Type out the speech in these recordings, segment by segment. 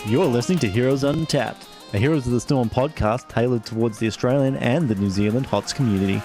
You're listening to Heroes Untapped, a Heroes of the Storm podcast tailored towards the Australian and the New Zealand HOTS community.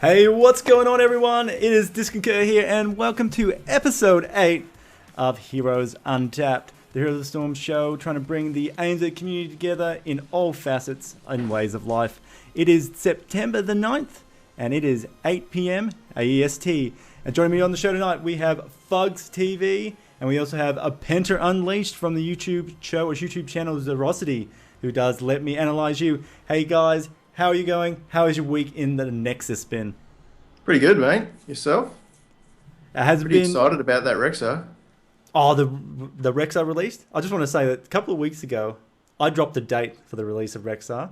Hey, what's going on, everyone? It is Disconcur here, and welcome to episode 8 of Heroes Untapped, the Heroes of the Storm show, trying to bring the ANZ community together in all facets and ways of life. It is September the 9th, and it is 8 p.m. AEST. And joining me on the show tonight, we have FugsTV, and we also have a PentaUnleash from the YouTube show, or YouTube channel Zerosity, who does Let Me Analyze You. Hey guys, how are you going? How has your week in the Nexus been? Pretty good, mate. Yourself? Has Pretty been excited about that Rexar. Oh, the Rexar released? I just want to say that a couple of weeks ago, I dropped a date for the release of Rexar,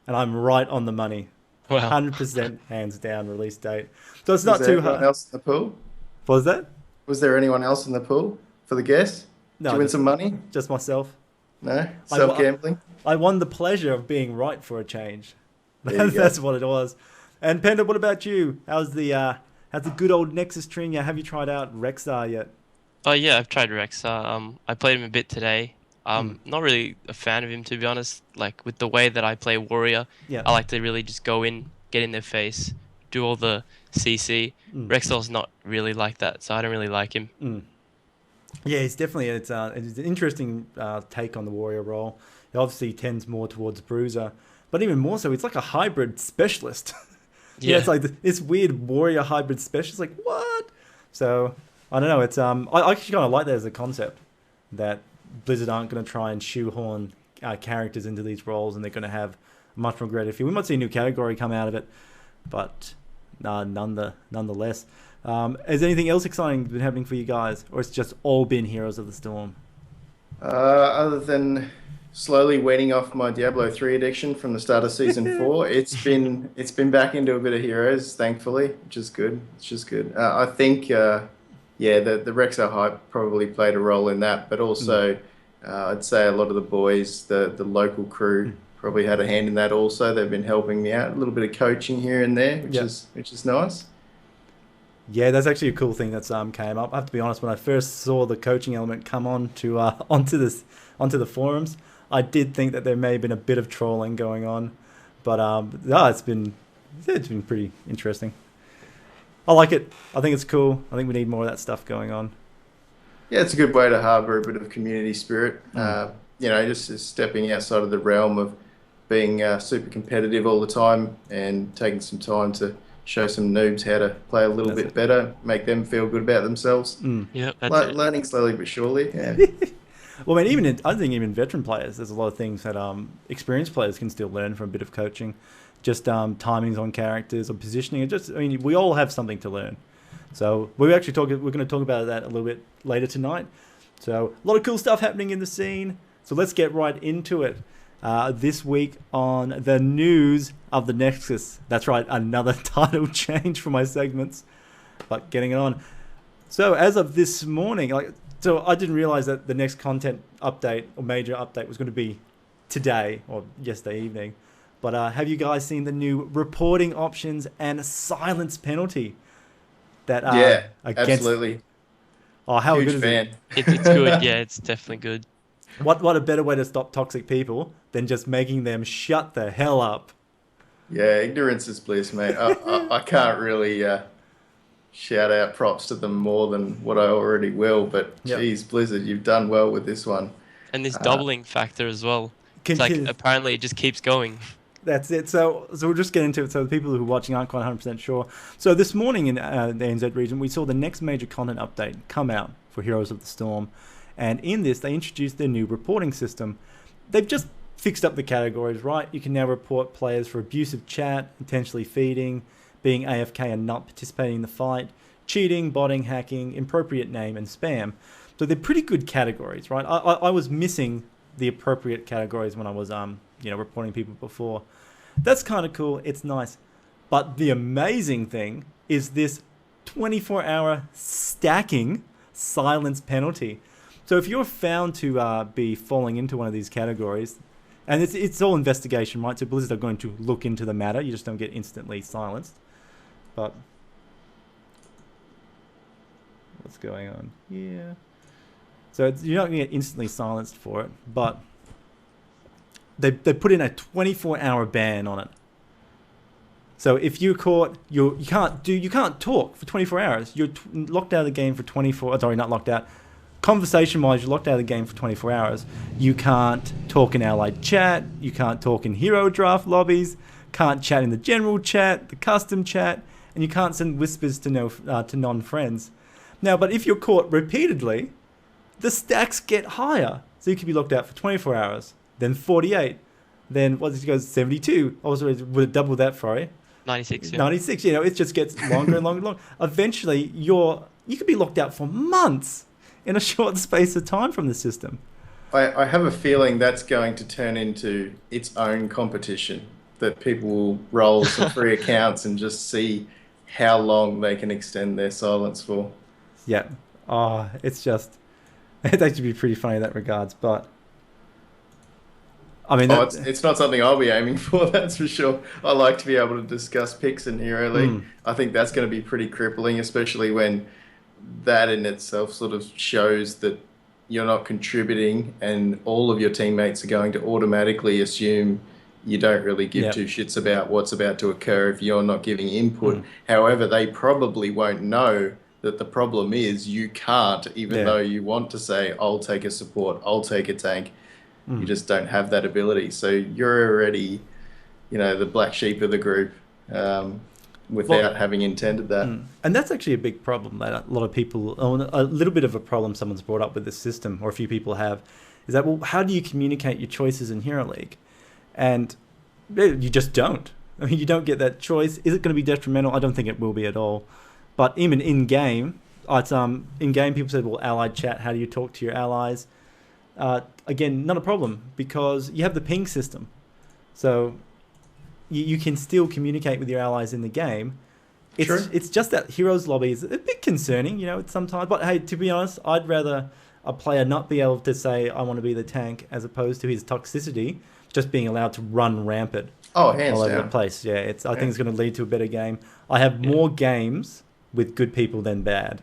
and I'm right on the money. Wow. 100% hands down release date. So it's not too hard. Was there anyone else in the pool? What was that? Was there anyone else in the pool for the guess? No, Did you win some money? just myself. No? Self-gambling? I won the pleasure of being right for a change. There That's what it was. And Panda, what about you? How's the good old Nexus treating you? Have you tried out Rexar yet? Oh yeah, I've tried Rexar. I played him a bit today. Not really a fan of him, to be honest. Like with the way that I play Warrior, Yeah. I like to really just go in, get in their face, do all the CC. Rexar's not really like that, so I don't really like him. Yeah, it's definitely it's an interesting take on the Warrior role. It obviously tends more towards Bruiser, but even more so, it's like a hybrid specialist. Yeah, it's like this weird Warrior hybrid specialist. Like what? So I don't know. It's I actually kind of like that as a concept, that Blizzard aren't going to try and shoehorn characters into these roles, and they're going to have a much more greater feel. We might see a new category come out of it, but nonetheless. Has anything else exciting been happening for you guys, or it's just all been Heroes of the Storm? Other than slowly weaning off my Diablo 3 addiction from the start of Season 4, it's been back into a bit of Heroes, thankfully, which is good. It's just good. I think, the Rexar hype probably played a role in that, but also I'd say a lot of the boys, the local crew, probably had a hand in that also. They've been helping me out, a little bit of coaching here and there, which is nice. Yeah, that's actually a cool thing that's came up. I have to be honest, when I first saw the coaching element come on to onto the forums, I did think that there may have been a bit of trolling going on, but it's been pretty interesting. I like it. I think it's cool. I think we need more of that stuff going on. Yeah, it's a good way to harbour a bit of community spirit. Just stepping outside of the realm of being super competitive all the time and taking some time to show some noobs how to play a little bit better, make them feel good about themselves. Yeah, that's it. Learning slowly but surely. Yeah. Well, I mean, I think even veteran players, there's a lot of things that experienced players can still learn from a bit of coaching. Just timings on characters or positioning. We all have something to learn. So we're going to talk about that a little bit later tonight. So a lot of cool stuff happening in the scene. So let's get right into it. This week on the news of the Nexus. That's right, another title change for my segments, but getting it on. So as of this morning, so I didn't realize that the next content update or major update was going to be today or yesterday evening. But have you guys seen the new reporting options and silence penalty? That absolutely. Oh, how Huge good fan. is it? It's good. Yeah, it's definitely good. What a better way to stop toxic people than just making them shut the hell up. Yeah, ignorance is bliss, mate. I can't really shout out props to them more than what I already will, but geez, Blizzard, you've done well with this one. And this doubling factor as well. It's like apparently it just keeps going. That's it. So we'll just get into it. So the people who are watching aren't quite 100% sure. So this morning in the ANZ region, we saw the next major content update come out for Heroes of the Storm. And in this, they introduced their new reporting system. They've just fixed up the categories, right? You can now report players for abusive chat, intentionally feeding, being AFK and not participating in the fight, cheating, botting, hacking, inappropriate name, and spam. So they're pretty good categories, right? I was missing the appropriate categories when I was reporting people before. That's kind of cool. It's nice. But the amazing thing is this 24-hour stacking silence penalty. So if you're found to be falling into one of these categories, and it's all investigation, right? So Blizzard are going to look into the matter. You just don't get instantly silenced. But what's going on here? So you're not going to get instantly silenced for it, but they put in a 24-hour ban on it. So if you're caught, you can't talk for 24 hours. You're locked out of the game for 24. Sorry, not locked out. Conversation-wise, you're locked out of the game for 24 hours. You can't talk in allied chat. You can't talk in hero draft lobbies. Can't chat in the general chat, the custom chat, and you can't send whispers to non-friends. Now, but if you're caught repeatedly, the stacks get higher. So you could be locked out for 24 hours, then 48, then what did it go 72? Also, would it double that for you? 96. Yeah. 96. You know, it just gets longer and longer and longer. Eventually, you could be locked out for months in a short space of time from the system. I have a feeling that's going to turn into its own competition, that people will roll some free accounts and just see how long they can extend their silence for. Yeah. Oh, it'd actually be pretty funny in that regards, but I mean, it's not something I'll be aiming for, that's for sure. I like to be able to discuss picks in Hero League. I think that's going to be pretty crippling, especially when that in itself sort of shows that you're not contributing and all of your teammates are going to automatically assume you don't really give two shits about what's about to occur if you're not giving input. However, they probably won't know that the problem is you can't, even though you want to say, I'll take a support, I'll take a tank. You just don't have that ability. So you're already, the black sheep of the group without having intended that. And that's actually a big problem that a lot of people, a little bit of a problem someone's brought up with this system, or a few people have, is that, well, how do you communicate your choices in Hero League? And you just don't. I mean, you don't get that choice. Is it going to be detrimental? I don't think it will be at all. But even in-game, in-game people said, well, allied chat, how do you talk to your allies? Again, not a problem, because you have the ping system. So you can still communicate with your allies in the game. It's just that Heroes Lobby is a bit concerning, sometimes. But hey, to be honest, I'd rather a player not be able to say, I want to be the tank, as opposed to his toxicity just being allowed to run rampant all over the place. Yeah, I think it's going to lead to a better game. I have more games with good people than bad.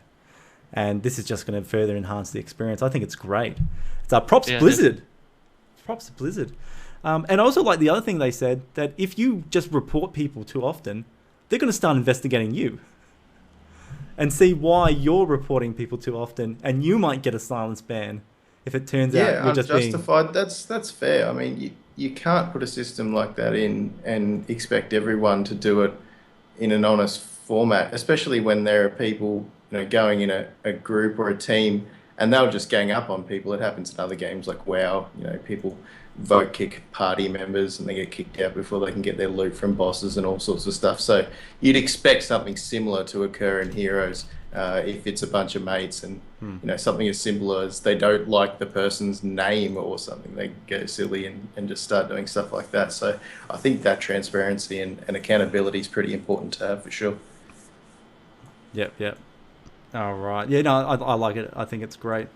And this is just going to further enhance the experience. I think it's great. It's props to Blizzard. Props to Blizzard. And also, like the other thing they said, that if you just report people too often, they're going to start investigating you and see why you're reporting people too often, and you might get a silence ban if it turns out you're just unjustified. That's fair. I mean, you can't put a system like that in and expect everyone to do it in an honest format, especially when there are people going in a group or a team and they'll just gang up on people. It happens in other games like WoW. People vote kick party members and they get kicked out before they can get their loot from bosses and all sorts of stuff. So you'd expect something similar to occur in Heroes if it's a bunch of mates and something as simple as they don't like the person's name or something. They go silly and just start doing stuff like that. So I think that transparency and accountability is pretty important to have for sure. Yep. All right. Yeah, no, I like it. I think it's great.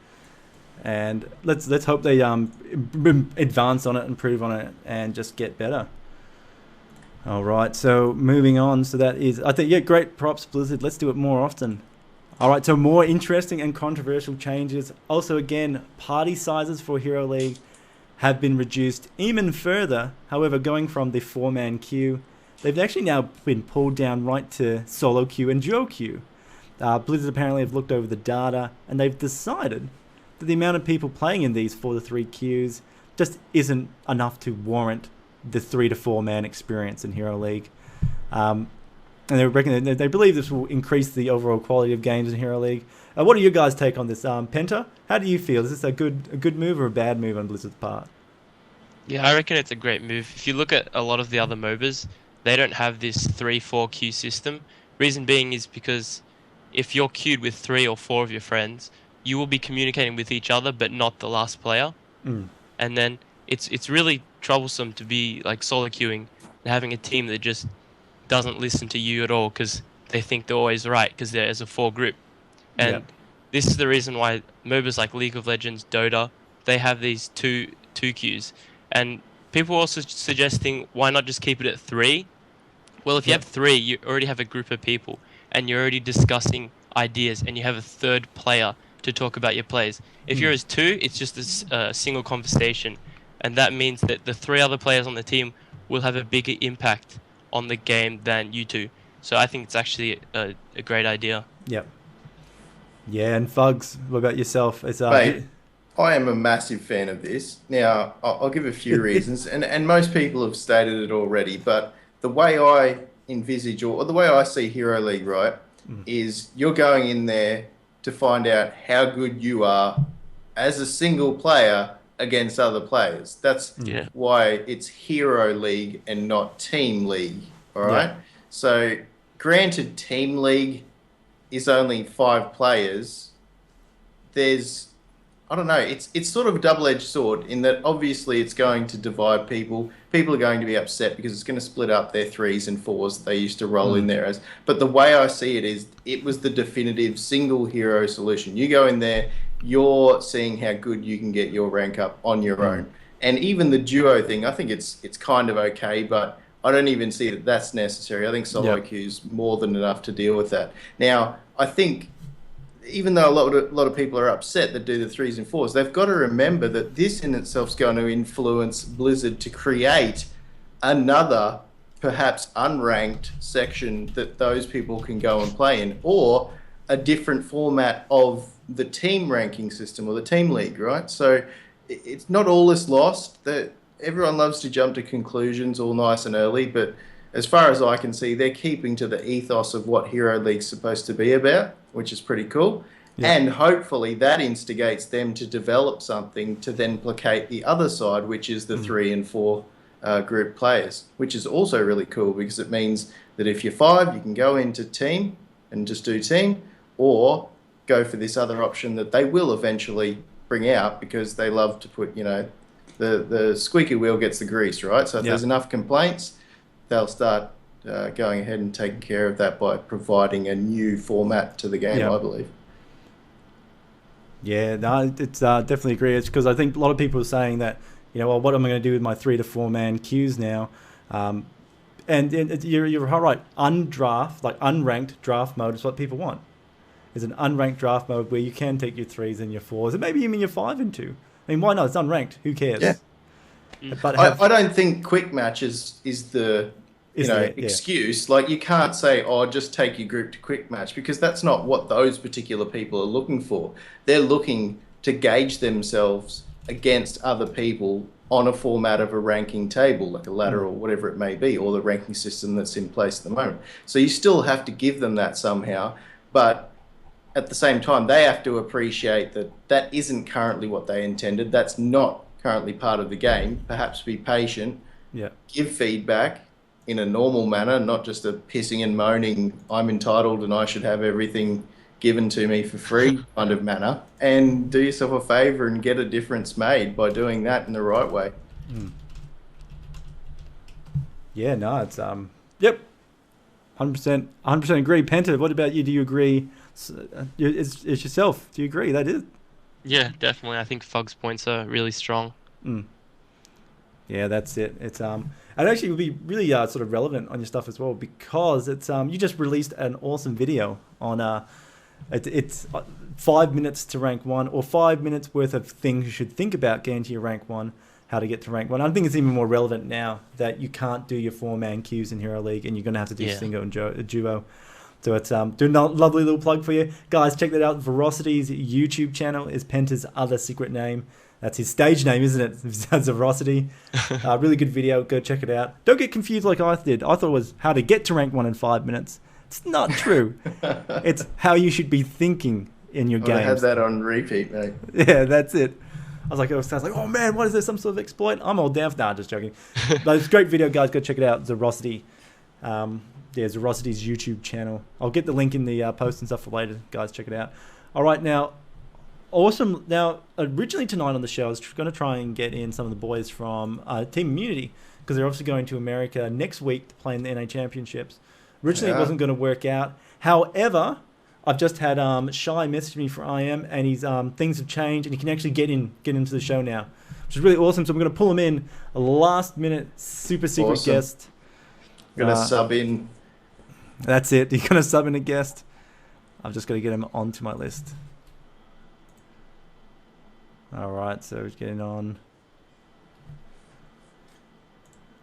And let's hope they advance on it, improve on it, and just get better. All right. So moving on. So that is, I think, great props, Blizzard. Let's do it more often. All right. So more interesting and controversial changes. Also, again, party sizes for Hero League have been reduced even further. However, going from the 4-man queue, they've actually now been pulled down right to solo queue and duo queue. Blizzard apparently have looked over the data and they've decided that the amount of people playing in these 4 to 3 queues just isn't enough to warrant the 3 to 4 man experience in Hero League. And they believe this will increase the overall quality of games in Hero League. What are your guys' take on this? Penta, how do you feel? Is this a good move or a bad move on Blizzard's part? Yeah, I reckon it's a great move. If you look at a lot of the other MOBAs, they don't have this 3-4 queue system. Reason being is because if you're queued with 3 or 4 of your friends, you will be communicating with each other, but not the last player. And then it's really troublesome to be like solo queuing and having a team that just doesn't listen to you at all, because they think they're always right because they're as a 4 group. And Yep. this is the reason why MOBAs like League of Legends, Dota, they have these two queues. And people are also suggesting why not just keep it at 3? Well, if you Yep. have 3, you already have a group of people and you're already discussing ideas and you have a third player to talk about your plays. If you're as 2, it's just a single conversation. And that means that the 3 other players on the team will have a bigger impact on the game than you two. So I think it's actually a great idea. Yep. Yeah, and Fugs, what about yourself? It's Mate, I am a massive fan of this. Now, I'll give a few reasons, and most people have stated it already, but the way I envisage, or the way I see Hero League, right, is you're going in there to find out how good you are as a single player against other players. That's Yeah. why it's Hero League and not Team League, all right? Yeah. So, granted, Team League is only 5 players. There's, I don't know, it's sort of a double-edged sword in that obviously it's going to divide people. People are going to be upset because it's going to split up their 3s and 4s that they used to roll in there as. But the way I see it is it was the definitive single hero solution. You go in there, you're seeing how good you can get your rank up on your own. And even the duo thing, I think it's kind of okay, but I don't even see that that's necessary. I think solo queue's more than enough to deal with that. Now, I think even though a lot of people are upset that do the 3s and 4s, they've got to remember that this in itself is going to influence Blizzard to create another, perhaps unranked section that those people can go and play in, or a different format of the team ranking system or the team league, right? So it's not all is lost. That everyone loves to jump to conclusions all nice and early, but as far as I can see, they're keeping to the ethos of what Hero League's supposed to be about, which is pretty cool. Yeah. And hopefully that instigates them to develop something to then placate the other side, which is the 3 and 4 group players, which is also really cool because it means that if you're 5, you can go into team and just do team, or go for this other option that they will eventually bring out because they love to put, you know, the squeaky wheel gets the grease, right? So if there's enough complaints, they'll start going ahead and taking care of that by providing a new format to the game, I believe. Yeah, no, it's definitely agree. It's because I think a lot of people are saying that, you know, well, what am I going to do with my 3 to 4 man queues now? And you're right. Undraft, like unranked draft mode is what people want. Is an unranked draft mode where you can take your 3s and your 4s, and maybe even your 5 and 2. I mean, why not? It's unranked. Who cares? Yeah. But I don't think quick matches is the excuse. Like, you can't say, oh, just take your group to quick match, because that's not what those particular people are looking for. They're looking to gauge themselves against other people on a format of a ranking table, like a ladder or whatever it may be, or the ranking system that's in place at the moment. So you still have to give them that somehow, but at the same time, they have to appreciate that that isn't currently what they intended. That's not currently part of the game. Perhaps be patient, give feedback in a normal manner, not just a pissing and moaning, I'm entitled and I should have everything given to me for free kind of manner, and do yourself a favor and get a difference made by doing that in the right way. Yeah, no, it's 100% agree. Penta, what about you? Do you agree? It's yourself. Do you agree? That is. Yeah, definitely. I think Fug's points are really strong. Yeah, that's it. It's and actually it would be really sort of relevant on your stuff as well, because it's you just released an awesome video on it's 5 minutes to rank 1, or 5 minutes worth of things you should think about getting to your rank 1, how to get to rank 1. I think it's even more relevant now that you can't do your 4-man queues in Hero League and you're going to have to do single and duo. So it's doing a lovely little plug for you. Guys, check that out. Verocity's YouTube channel is Penta's other secret name. That's his stage name, isn't it? Verocity. Really good video. Go check it out. Don't get confused like I did. I thought it was how to get to rank 1 in 5 minutes. It's not true. It's how you should be thinking in your games. I had that on repeat, mate. Yeah, that's it. I was like, oh man, what is this? Some sort of exploit? I'm all down for that. Just joking. But it's a great video, guys. Go check it out. Verocity. Verocity's YouTube channel. I'll get the link in the post and stuff for later. Guys, check it out. All right, now, awesome. Now, originally tonight on the show, I was going to try and get in some of the boys from Team Immunity, because they're obviously going to America next week to play in the NA Championships. Originally, it wasn't going to work out. However, I've just had Shy message me for IM, and his things have changed, and he can actually get into the show now, which is really awesome. So I'm going to pull him in, a last minute super secret guest. I'm going to sub in. That's it. You're going to sub in a guest. I've just got to get him onto my list. All right, so he's getting on.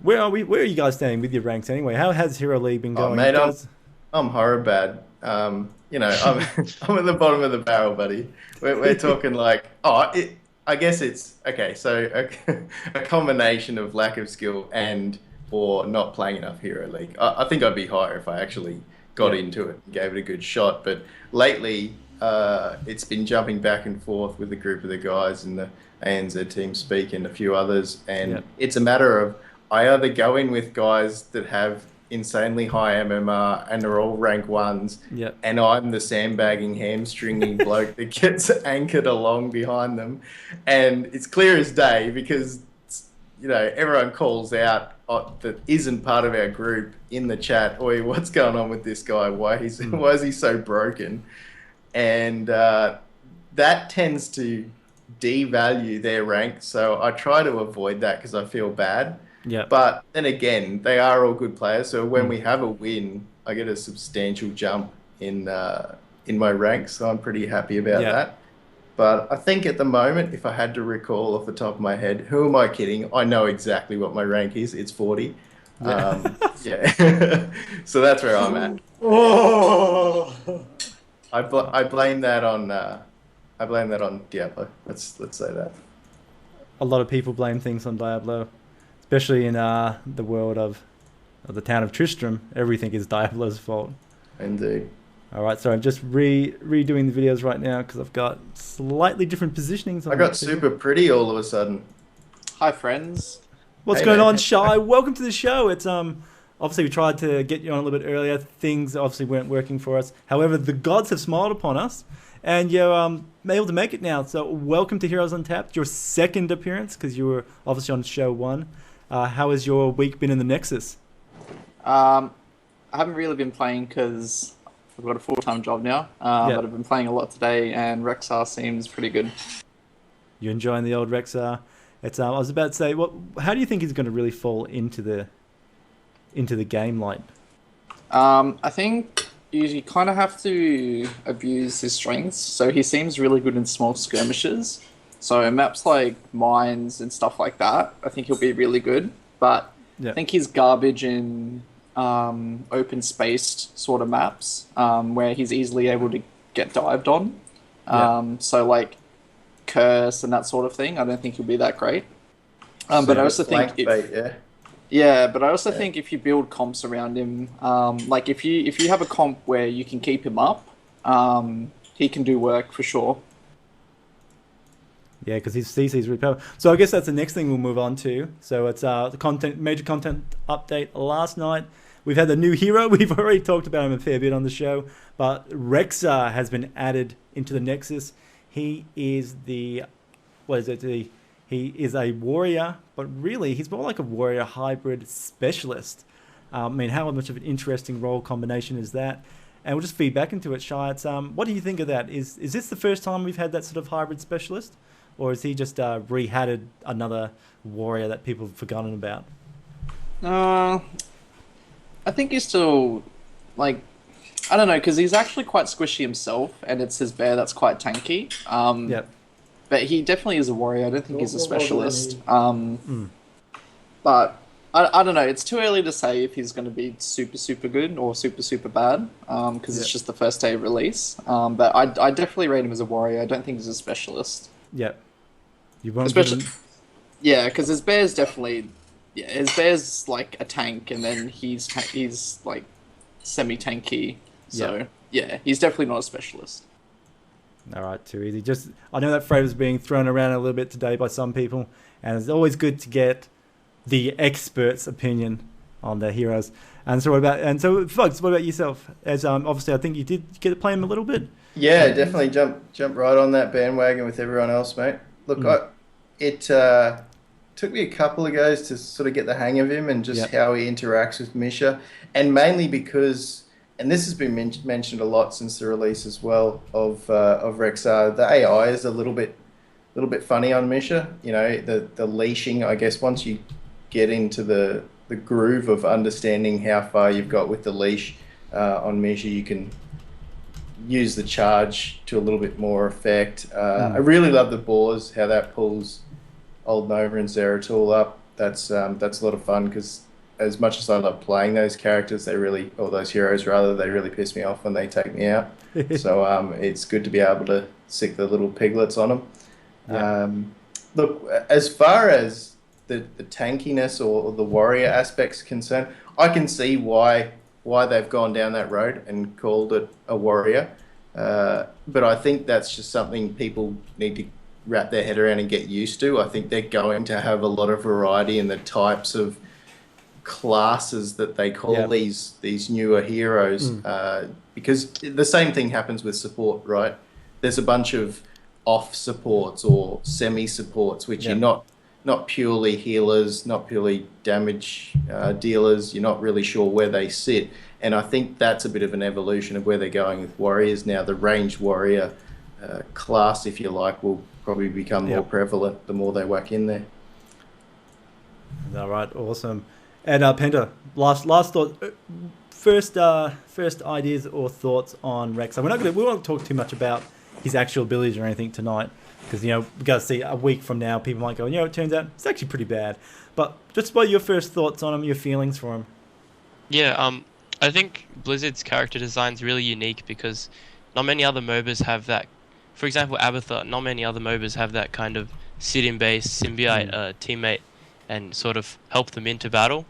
Where are we? Where are you guys standing with your ranks anyway? How has Hero League been going? Mate, I'm horror bad. You know, I'm I'm at the bottom of the barrel, buddy. We're talking like, I guess it's okay. So a combination of lack of skill or not playing enough Hero League. I think I'd be higher if I actually got into it and gave it a good shot. But lately, it's been jumping back and forth with a group of the guys in the ANZ team speak and a few others, and it's a matter of I either go in with guys that have insanely high MMR and are all rank ones, and I'm the sandbagging, hamstringing bloke that gets anchored along behind them, and it's clear as day because everyone calls out that isn't part of our group in the chat. Oi, what's going on with this guy? Why is he so broken? And that tends to devalue their rank. So I try to avoid that because I feel bad. Yeah. But then again, they are all good players. So when we have a win, I get a substantial jump in my ranks. So I'm pretty happy about that. But I think at the moment, if I had to recall off the top of my head, who am I kidding? I know exactly what my rank is. It's 40. So that's where I'm at. Oh. I blame that on Diablo. Let's say that. A lot of people blame things on Diablo, especially in the world of the town of Tristram. Everything is Diablo's fault. Indeed. All right, so I'm just redoing the videos right now because I've got slightly different positionings. I got super pretty all of a sudden. Hi, friends. What's going on, Shy? Welcome to the show. It's obviously we tried to get you on a little bit earlier. Things obviously weren't working for us. However, the gods have smiled upon us, and you're able to make it now. So welcome to Heroes Untapped, your second appearance because you were obviously on show 1. How has your week been in the Nexus? I haven't really been playing because I've got a full-time job now, but I've been playing a lot today, and Rexar seems pretty good. You enjoying the old Rexar? It's I was about to say, how do you think he's going to really fall into the game like? I think you kind of have to abuse his strengths. So he seems really good in small skirmishes. So maps like mines and stuff like that, I think he'll be really good. But I think he's garbage in open spaced sort of maps where he's easily able to get dived on. So like Curse and that sort of thing, I don't think he'll be that great. But I also think but I also think if you build comps around him, like if you have a comp where you can keep him up, he can do work for sure. Yeah, because his CC is really powerful. So I guess that's the next thing we'll move on to. So it's the major content update last night. We've had the new hero. We've already talked about him a fair bit on the show, but Rexar has been added into the Nexus. He is he is a warrior, but really he's more like a warrior hybrid specialist. I mean, how much of an interesting role combination is that? And we'll just feed back into it, Shy. It's, what do you think of that? Is this the first time we've had that sort of hybrid specialist? Or is he just re-hatted another warrior that people have forgotten about? I think he's still, like, I don't know, because he's actually quite squishy himself, and it's his bear that's quite tanky. But he definitely is a warrior. I don't think he's a specialist. But I don't know. It's too early to say if he's going to be super, super good or super, super bad, because it's just the first day of release. But I definitely rate him as a warrior. I don't think he's a specialist. Yep. You won't Especially, because his bear's definitely... Yeah, his bear's like a tank, and then he's like semi-tanky. So, he's definitely not a specialist. All right, too easy. Just I know that phrase is being thrown around a little bit today by some people, and it's always good to get the expert's opinion on the heroes. And so, Fugs, what about yourself? As obviously, I think you did get to play him a little bit. Yeah, definitely jump right on that bandwagon with everyone else, mate. Look, took me a couple of goes to sort of get the hang of him and just Yep. how he interacts with Misha, and mainly because, and this has been mentioned a lot since the release as well of Rexar, the AI is a little bit funny on Misha. You know, the leashing. I guess once you get into the groove of understanding how far you've got with the leash on Misha, you can use the charge to a little bit more effect. I really love the boars, how that pulls Old Nova and Zeratul up. That's a lot of fun because as much as I love playing those characters, or those heroes rather, they really piss me off when they take me out. So it's good to be able to stick the little piglets on them. Yeah. Look, as far as the tankiness or the warrior aspect's concerned, I can see why they've gone down that road and called it a warrior. But I think that's just something people need to wrap their head around and get used to. I think they're going to have a lot of variety in the types of classes that they call these newer heroes, because the same thing happens with support, right? There's a bunch of off supports or semi supports which are not purely healers, not purely damage dealers. You're not really sure where they sit, and I think that's a bit of an evolution of where they're going with warriors now. The ranged warrior class, if you like, will probably become more prevalent the more they whack in there. All right, awesome. And Penta, last thought, first ideas or thoughts on Rex. So we won't talk too much about his actual abilities or anything tonight, because we got to see a week from now. People might go, it turns out it's actually pretty bad. But just about your first thoughts on him, your feelings for him. Yeah, I think Blizzard's character design is really unique because not many other MOBAs have that. For example, Abathur, not many other MOBAs have that kind of sit-in base symbiote teammate and sort of help them into battle.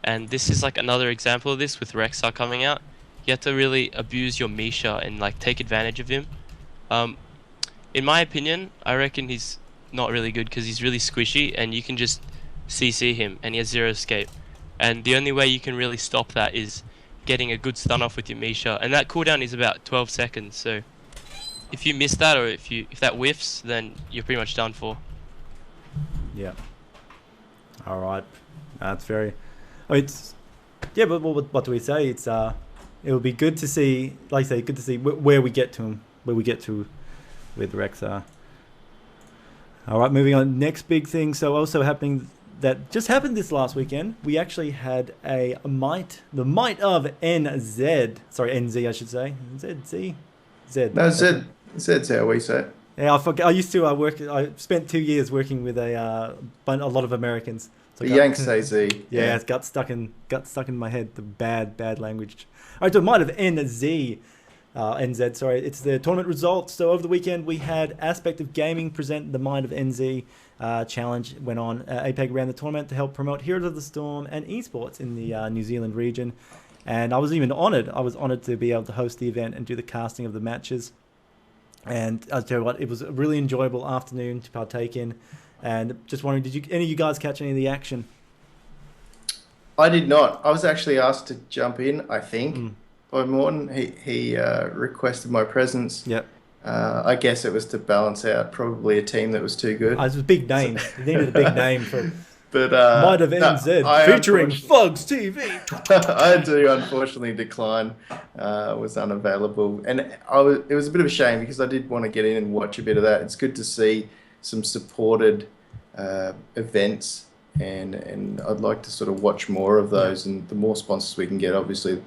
And this is like another example of this with Rexar coming out. You have to really abuse your Misha and like take advantage of him. In my opinion, I reckon he's not really good because he's really squishy and you can just CC him and he has zero escape. And the only way you can really stop that is getting a good stun off with your Misha, and that cooldown is about 12 seconds. So if you miss that, or if that whiffs, then you're pretty much done for. Yeah. All right. That's very. But what do we say? It will be good to see, like I say, good to see where we get to him, with Rexar. All right, moving on. Next big thing. So also happening, that just happened this last weekend. We actually had the might of NZ. Sorry, NZ I should say. Z. No, Zed's how we say it. Yeah, I forget. I used to work. I spent 2 years working with a lot of Americans. So The Yanks say Z. Yeah, it's got stuck in my head. The bad language. All right, so it might have NZ. NZ, sorry. It's the tournament results. So over the weekend, we had Aspect of Gaming present the Mind of NZ challenge. Went on. APEG ran the tournament to help promote Heroes of the Storm and esports in the New Zealand region. And I was even honoured. I was honoured to be able to host the event and do the casting of the matches. And I'll tell you what, it was a really enjoyable afternoon to partake in. And just wondering, did any of you guys catch any of the action? I did not. I was actually asked to jump in, I think, by Morton. He requested my presence. Yep. I guess it was to balance out probably a team that was too good. It was a big name. You needed a big name for But Might of NZ, featuring FugsTV. I had to unfortunately decline. Was unavailable, and it was a bit of a shame because I did want to get in and watch a bit of that. It's good to see some supported events, and I'd like to sort of watch more of those. And the more sponsors we can get, obviously,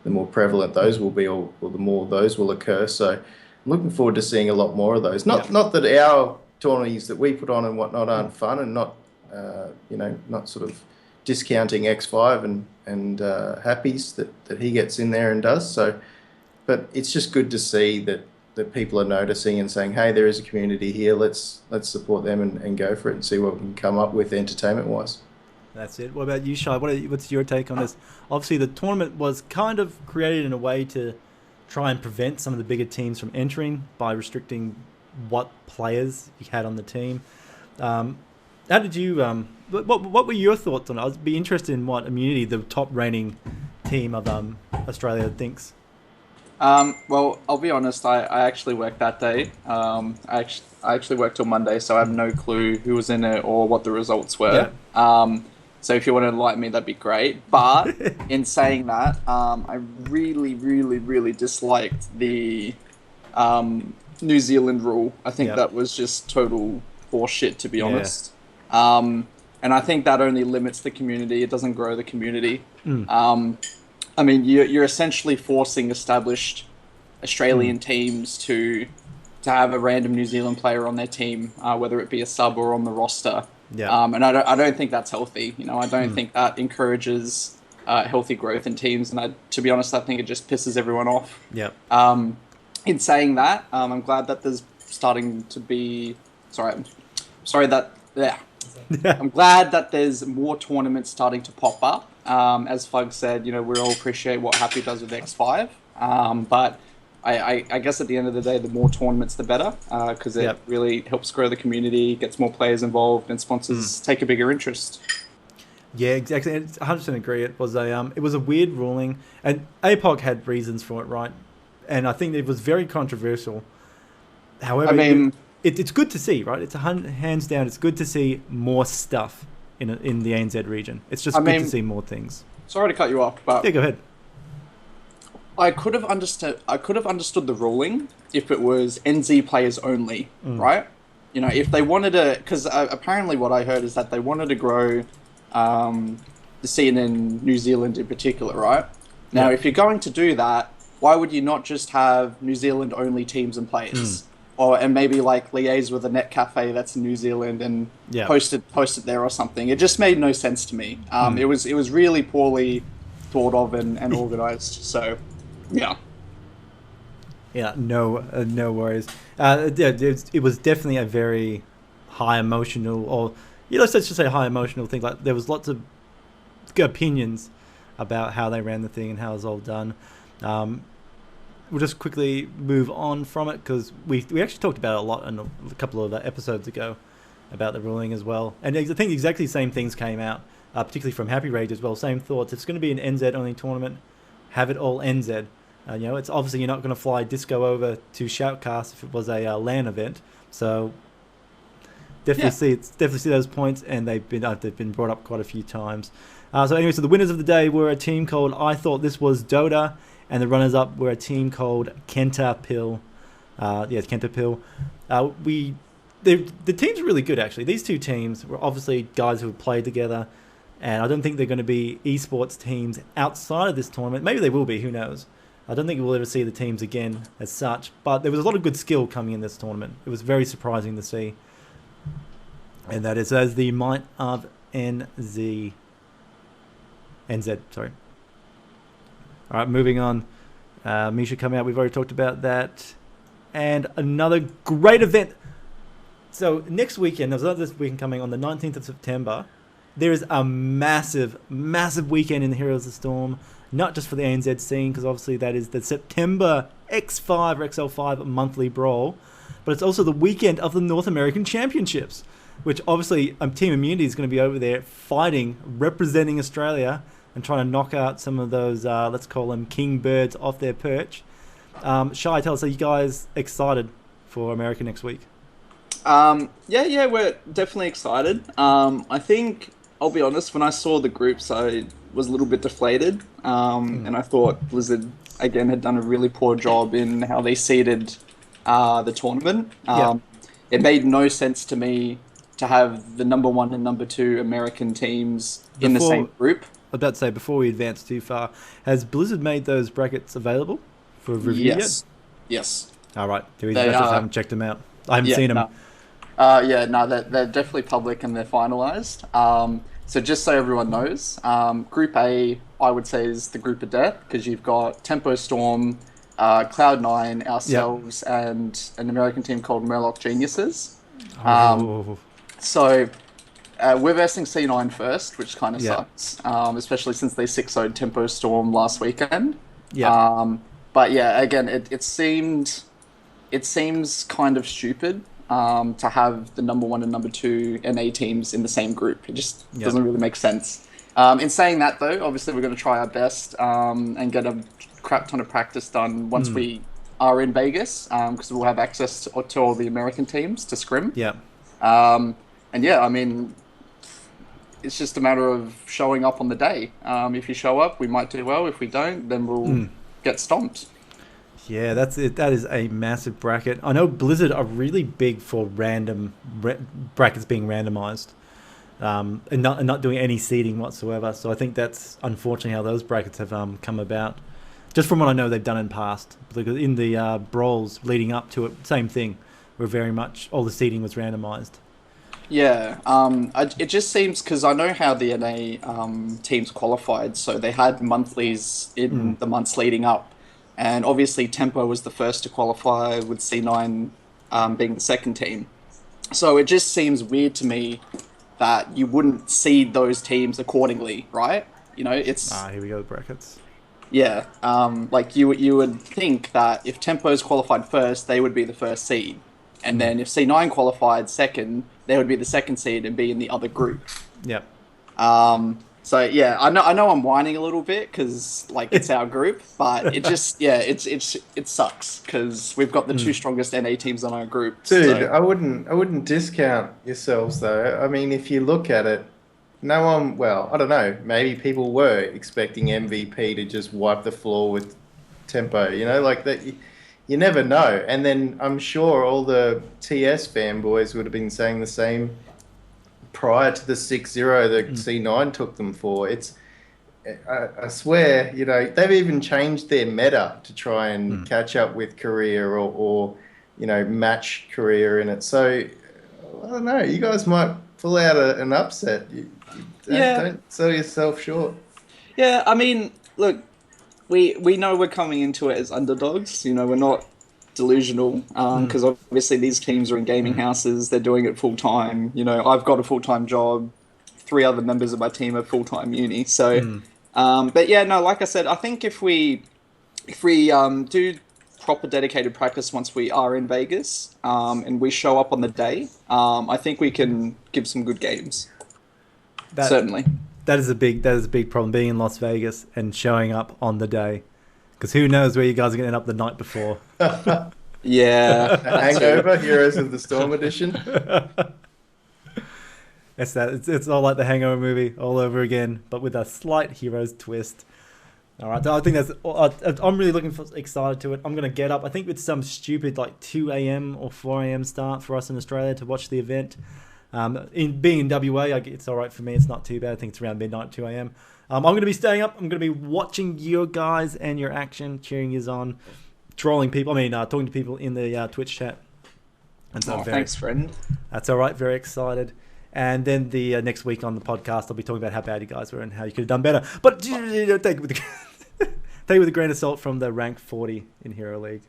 the more prevalent those will be, or the more those will occur. So I'm looking forward to seeing a lot more of those. Not that our tourneys that we put on and whatnot aren't fun, and not not sort of discounting X5 and Happy's that he gets in there and does. So, but it's just good to see that people are noticing and saying, hey, there is a community here. Let's support them and go for it and see what we can come up with entertainment wise. That's it. What about you, Shai? What's your take on this? Obviously, the tournament was kind of created in a way to try and prevent some of the bigger teams from entering by restricting what players you had on the team. How did you? What were your thoughts on it? I'd be interested in what Immunity, the top reigning team of Australia, thinks. Well, I'll be honest. I actually worked that day. I actually worked till Monday, so I have no clue who was in it or what the results were. So if you want to enlighten me, that'd be great. But in saying that, I really, really, really disliked the New Zealand rule. I think that was just total horseshit, to be honest. And I think that only limits the community. It doesn't grow the community. I mean, you're essentially forcing established Australian teams to have a random New Zealand player on their team, whether it be a sub or on the roster. And I don't think that's healthy. You know, I don't think that encourages healthy growth in teams. And to be honest, I think it just pisses everyone off. In saying that, I'm glad that there's starting to be. Sorry that. Yeah. I'm glad that there's more tournaments starting to pop up. As Fug said, you know, we all appreciate what Happy does with X5. But I guess at the end of the day, the more tournaments, the better, because it really helps grow the community, gets more players involved, and sponsors take a bigger interest. Yeah, exactly. 100% agree. It was a weird ruling, and APOC had reasons for it, right? And I think it was very controversial. However, I mean, it's good to see, right? It's hands down. It's good to see more stuff in the ANZ region. It's just good to see more things. Sorry to cut you off, but yeah, go ahead. I could have understood the ruling if it was NZ players only, right? You know, if they wanted to, because apparently what I heard is that they wanted to grow the scene in New Zealand in particular, right? Now, if you're going to do that, why would you not just have New Zealand only teams and players? And maybe like liaise with a net cafe that's in New Zealand and post it there or something. It just made no sense to me. It was really poorly thought of and organized. So, yeah. Yeah, no worries. It was definitely a very high emotional, or let's just say high emotional thing. Like there was lots of opinions about how they ran the thing and how it was all done. We'll just quickly move on from it because we actually talked about it a lot in a couple of episodes ago about the ruling as well. And I think exactly the same things came out, particularly from Happy Rage as well. Same thoughts. If it's going to be an NZ only tournament, have it all NZ. It's obviously you're not going to fly Disco over to Shoutcast if it was a LAN event. So definitely see those points, and they've been brought up quite a few times. So the winners of the day were a team called I Thought This Was Dota, and the runners-up were a team called Kentapill. Kentapill. The teams are really good, actually. These two teams were obviously guys who have played together, and I don't think they're going to be esports teams outside of this tournament. Maybe they will be, who knows. I don't think we'll ever see the teams again as such, but there was a lot of good skill coming in this tournament. It was very surprising to see. And that is as the might of NZ, sorry. All right, moving on. Misha coming out. We've already talked about that. And another great event. So next weekend, there's another weekend coming on the 19th of September. There is a massive, massive weekend in the Heroes of the Storm. Not just for the ANZ scene, because obviously that is the September X5 or XL5 monthly brawl. But it's also the weekend of the North American Championships, which obviously Team Immunity is going to be over there fighting, representing Australia, and trying to knock out some of those, let's call them king birds off their perch. Shai, tell us, are you guys excited for America next week? Yeah, we're definitely excited. I think, I'll be honest, when I saw the groups, I was a little bit deflated. And I thought Blizzard, again, had done a really poor job in how they seeded the tournament. It made no sense to me to have the number 1 and number 2 American teams in the same group. I was about to say, before we advance too far, has Blizzard made those brackets available for review yet? Yes. All right. I just haven't checked them out. I haven't seen them. They're definitely public and they're finalised. So just so everyone knows, Group A, I would say, is the group of death, because you've got Tempo Storm, Cloud9, ourselves, and an American team called Murloc Geniuses. So we're versing C9 first, which kind of sucks, especially since they 6-0'd Tempo Storm last weekend. But yeah, again, it seems kind of stupid to have the number 1 and number 2 NA teams in the same group. It just doesn't really make sense. In saying that, though, obviously we're going to try our best and get a crap ton of practice done once we are in Vegas, because we'll have access to all the American teams to scrim. Yeah. And yeah, I mean, it's just a matter of showing up on the day. If you show up, we might do well. If we don't, then we'll get stomped. Yeah, that's it. That is a massive bracket. I know Blizzard are really big for random brackets being randomized, and not doing any seeding whatsoever. So I think that's unfortunately how those brackets have come about. Just from what I know, they've done in past. Because in the brawls leading up to it, same thing. Where very much all the seeding was randomized. Yeah, it just seems, because I know how the NA teams qualified, so they had monthlies in the months leading up, and obviously Tempo was the first to qualify, with C9 being the second team. So it just seems weird to me that you wouldn't seed those teams accordingly, right? You know, it's... here we go, brackets. Yeah, like you would think that if Tempo's qualified first, they would be the first seed. And then if C9 qualified second, they would be the second seed and be in the other group. Yep. So yeah, I know I'm whining a little bit because like it's our group, but it just it sucks because we've got the two strongest NA teams on our group. Dude, so. I wouldn't discount yourselves though. I mean, if you look at it, no one. Well, I don't know. Maybe people were expecting MVP to just wipe the floor with Tempo. You know, like that. You never know. And then I'm sure all the TS fanboys would have been saying the same prior to the 6-0 that C9 took them for. I swear, you know, they've even changed their meta to try and catch up with Korea or, you know, match Korea in it. So, I don't know. You guys might pull out an upset. Don't sell yourself short. Yeah, I mean, look, we know we're coming into it as underdogs. You know, we're not delusional because obviously these teams are in gaming houses. They're doing it full time. You know, I've got a full time job. 3 other members of my team are full time uni. So, but yeah, no, like I said, I think if we do proper dedicated practice once we are in Vegas and we show up on the day, I think we can give some good games. Certainly. That is a big problem, being in Las Vegas and showing up on the day, because who knows where you guys are going to end up the night before. Yeah, Hangover, Heroes of the Storm edition. It's all like the Hangover movie all over again, but with a slight Heroes twist. All right, so I think I'm really excited to it. I'm going to get up. I think it's some stupid like 2 a.m. or 4 a.m. start for us in Australia to watch the event. Being in WA, it's all right for me. It's not too bad. I think it's around midnight, 2 a.m. I'm going to be staying up. I'm going to be watching your guys and your action, cheering you on, trolling people. Talking to people in the Twitch chat. And so thanks, friend. That's all right. Very excited. And then the next week on the podcast, I'll be talking about how bad you guys were and how you could have done better. But take it with a grain of salt from the rank 40 in Hero League.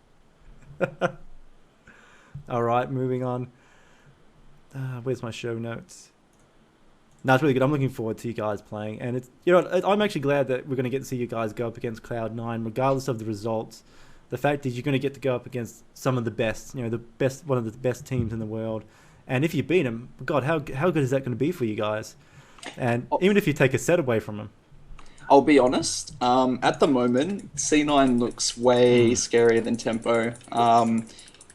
All right, moving on. Where's my show notes? No, it's really good. I'm looking forward to you guys playing, and I'm actually glad that we're going to get to see you guys go up against Cloud9, regardless of the results. The fact is, you're going to get to go up against some of the best, one of the best teams in the world, and if you beat them, God, how good is that going to be for you guys? And even if you take a set away from them. I'll be honest. At the moment, C9 looks way scarier than Tempo.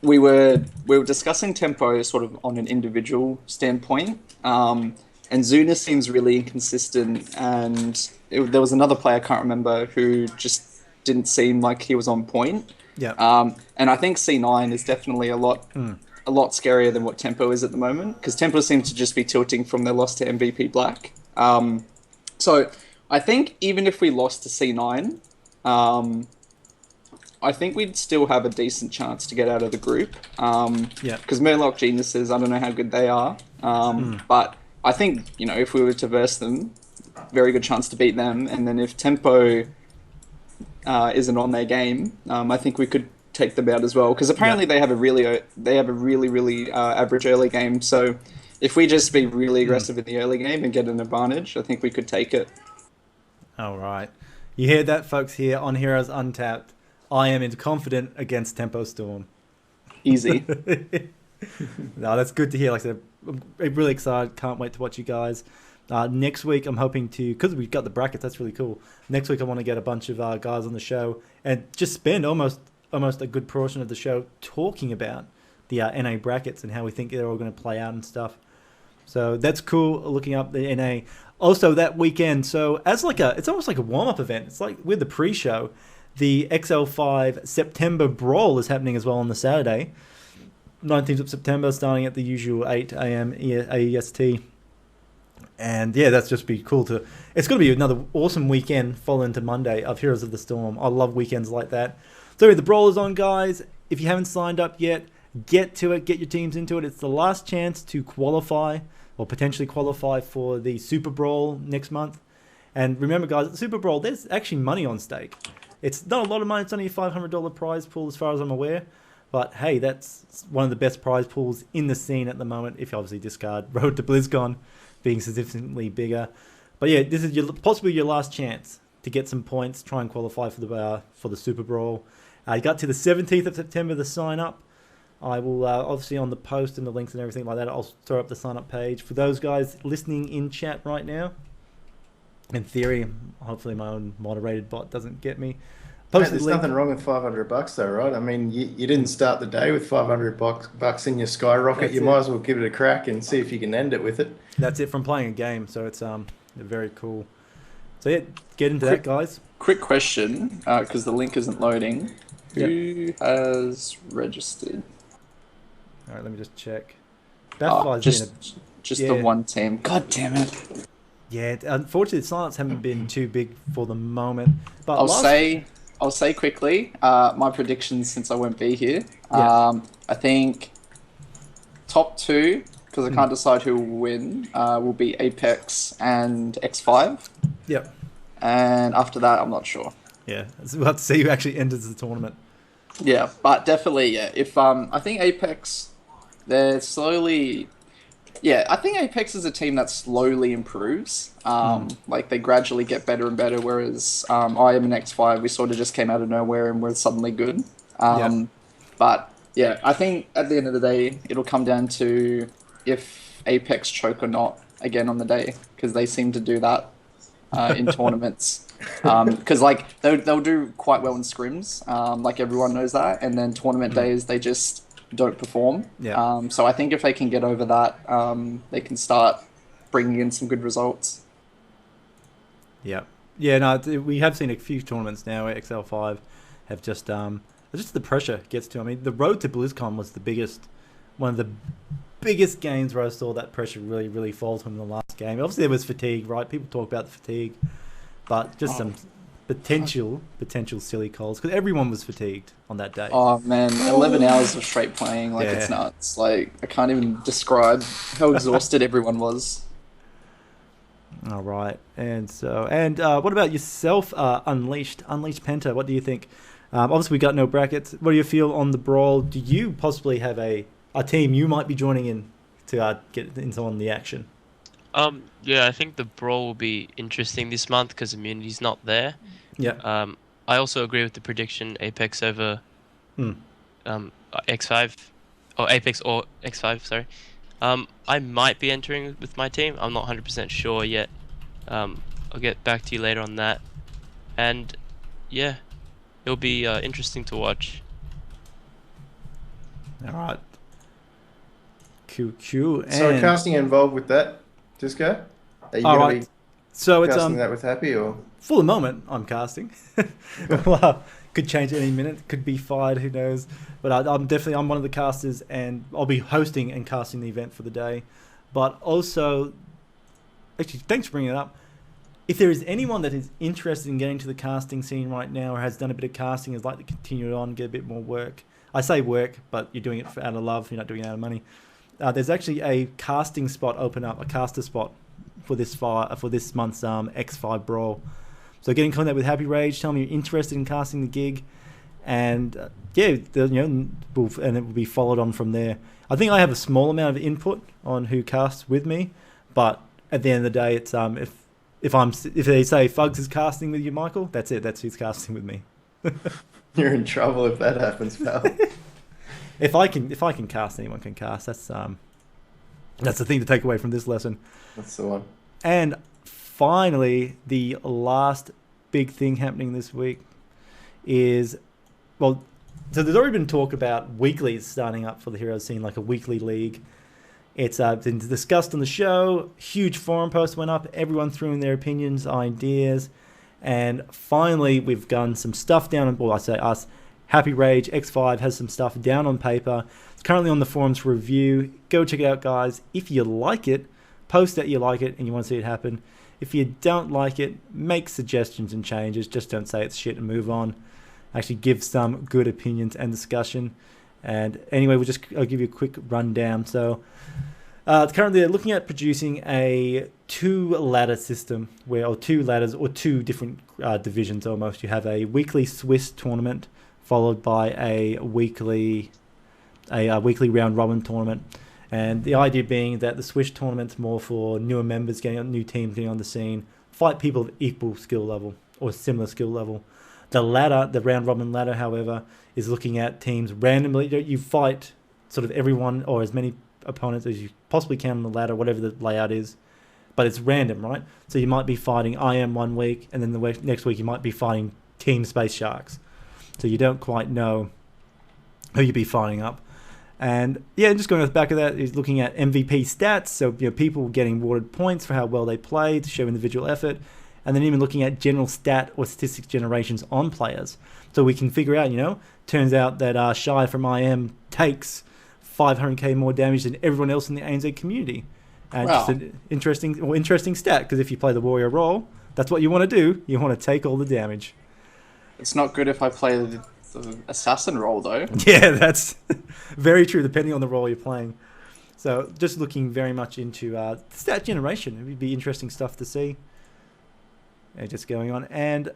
We were discussing Tempo sort of on an individual standpoint, and Zuna seems really inconsistent, and there was another player, I can't remember, who just didn't seem like he was on point. Yeah. And I think C9 is definitely a lot scarier than what Tempo is at the moment, because Tempo seems to just be tilting from their loss to MVP Black. So I think even if we lost to C9, I think we'd still have a decent chance to get out of the group. Because Murloc Geniuses, I don't know how good they are. But I think, if we were to verse them, very good chance to beat them. And then if Tempo isn't on their game, I think we could take them out as well. Because apparently they have a really average early game. So if we just be really aggressive in the early game and get an advantage, I think we could take it. All right. You hear that, folks, here on Heroes Untapped. I am confident against Tempo Storm. Easy. No, that's good to hear. Like I said, I'm really excited. Can't wait to watch you guys. Next week, I'm hoping to, because we've got the brackets, that's really cool. Next week, I want to get a bunch of guys on the show and just spend almost a good portion of the show talking about the NA brackets and how we think they're all going to play out and stuff. So that's cool, looking up the NA. Also, that weekend, so it's almost like a warm-up event. It's like with the pre-show, the XL5 September Brawl is happening as well on the Saturday. 19th of September, starting at the usual 8 a.m. AEST. And yeah, that's just be cool to... It's going to be another awesome weekend following to Monday of Heroes of the Storm. I love weekends like that. So the Brawl is on, guys. If you haven't signed up yet, get to it. Get your teams into it. It's the last chance to qualify or potentially qualify for the Super Brawl next month. And remember, guys, at the Super Brawl, there's actually money on stake. It's not a lot of money. It's only a $500 prize pool as far as I'm aware. But hey, that's one of the best prize pools in the scene at the moment, if you obviously discard Road to BlizzCon being significantly bigger. But yeah, this is possibly your last chance to get some points, try and qualify for the Super Brawl. You got to the 17th of September to sign up. I will obviously on the post and the links and everything like that, I'll throw up the sign up page. For those guys listening in chat right now, in theory, hopefully my own moderated bot doesn't get me. Mate, there's nothing wrong with $500 though, right? I mean, you didn't start the day with $500 in your skyrocket. You might as well give it a crack and see if you can end it with it. That's it from playing a game, so it's very cool. So yeah, get into that, guys. Quick question, because the link isn't loading. Who has registered? All right, let me just check. Just the one team. God damn it. Yeah, unfortunately, the sign-ups haven't been too big for the moment. But I'll say quickly, my predictions since I won't be here. Yeah. I think top two, because I can't decide who will win, will be Apex and X5. Yep. And after that, I'm not sure. Yeah, so we'll have to see who actually enters the tournament. Yeah, but definitely, yeah. If I think Apex, they're slowly... Yeah, I think Apex is a team that slowly improves. Like, they gradually get better and better, whereas I am an X5, we sort of just came out of nowhere and we're suddenly good. But, yeah, I think at the end of the day, it'll come down to if Apex choke or not again on the day, because they seem to do that in tournaments. Because, like, they'll do quite well in scrims, like everyone knows that, and then tournament days, they just... don't perform. So I think if they can get over that, they can start bringing in some good results. No, we have seen a few tournaments now where XL5 have just the pressure gets to. I mean, the road to BlizzCon was one of the biggest games where I saw that pressure really, really fall to him in the last game. Obviously, there was fatigue, right? People talk about the fatigue, but just some potential silly calls because everyone was fatigued on that day. Oh man, 11 hours of straight playing, like it's nuts. Like I can't even describe how exhausted everyone was. All right, and what about yourself, Unleashed Penta? What do you think? Obviously, we got no brackets. What do you feel on the Brawl? Do you possibly have a team you might be joining in to get into on the action? Yeah, I think the Brawl will be interesting this month because Immunity's not there. Yeah. I also agree with the prediction Apex over X5 or Apex or X5. Sorry. I might be entering with my team. I'm not 100% sure yet. I'll get back to you later on that. And yeah, it'll be interesting to watch. All right. QQ. So casting involved with that? Disco? Are you going to be casting that with Happy or? For the moment, I'm casting. Well, could change any minute. Could be fired. Who knows? But I'm one of the casters, and I'll be hosting and casting the event for the day. But also, actually, thanks for bringing it up. If there is anyone that is interested in getting to the casting scene right now, or has done a bit of casting, is like to continue it on, get a bit more work. I say work, but you're doing it out of love. You're not doing it out of money. There's actually a casting spot open up, a caster spot for this month's X5 Brawl. So get in contact with Happy Rage, tell me you're interested in casting the gig, and and it will be followed on from there. I think I have a small amount of input on who casts with me, but at the end of the day, it's if they say Fugs is casting with you, Michael, that's it. That's who's casting with me. You're in trouble if that happens, pal. If I can cast, anyone can cast. That's the thing to take away from this lesson. That's the one. And finally, the last big thing happening this week is, well, so there's already been talk about weeklies starting up for the Heroes scene, like a weekly league. It's been discussed on the show. Huge forum post went up. Everyone threw in their opinions, ideas. And finally, we've gotten some stuff down. Well, I say us. Happy Rage X5 has some stuff down on paper. It's currently on the forums for review. Go check it out, guys. If you like it, post that you like it and you want to see it happen. If you don't like it, make suggestions and changes. Just don't say it's shit and move on. Actually give some good opinions and discussion. And anyway, I'll give you a quick rundown. So currently they're looking at producing a 2-ladder system, or 2 ladders, or 2 different divisions almost. You have a weekly Swiss tournament, followed by a weekly round robin tournament. And the idea being that the Swiss tournament's more for newer members, new teams getting on the scene, fight people of equal skill level or similar skill level. The round robin ladder, however, is looking at teams randomly. You fight sort of everyone or as many opponents as you possibly can on the ladder, whatever the layout is. But it's random, right? So you might be fighting IM one week, and then the next week you might be fighting Team Space Sharks. So you don't quite know who you'd be fighting up. And yeah, just going off the back of that is looking at MVP stats. So people getting awarded points for how well they play to show individual effort. And then even looking at general stat or statistics generations on players. So we can figure out, turns out that Shy from IM takes 500k more damage than everyone else in the ANZ community. And Wow. It's an interesting stat, because if you play the warrior role, that's what you want to do. You want to take all the damage. It's not good if I play the assassin role, though. Yeah, that's very true, depending on the role you're playing. So just looking very much into stat generation. It would be interesting stuff to see. Just going on. And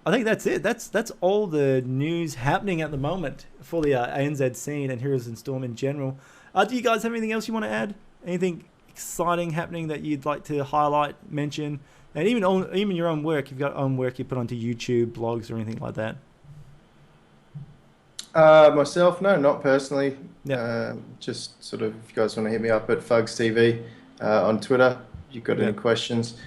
I think that's it. That's all the news happening at the moment for the ANZ scene and Heroes in Storm in general. Do you guys have anything else you want to add? Anything exciting happening that you'd like to highlight, mention? And even your own work, if you've got own work you put onto YouTube, blogs, or anything like that. Myself, no, not personally. Yeah. Just sort of, if you guys want to hit me up at FugsTV on Twitter, if you've got any questions,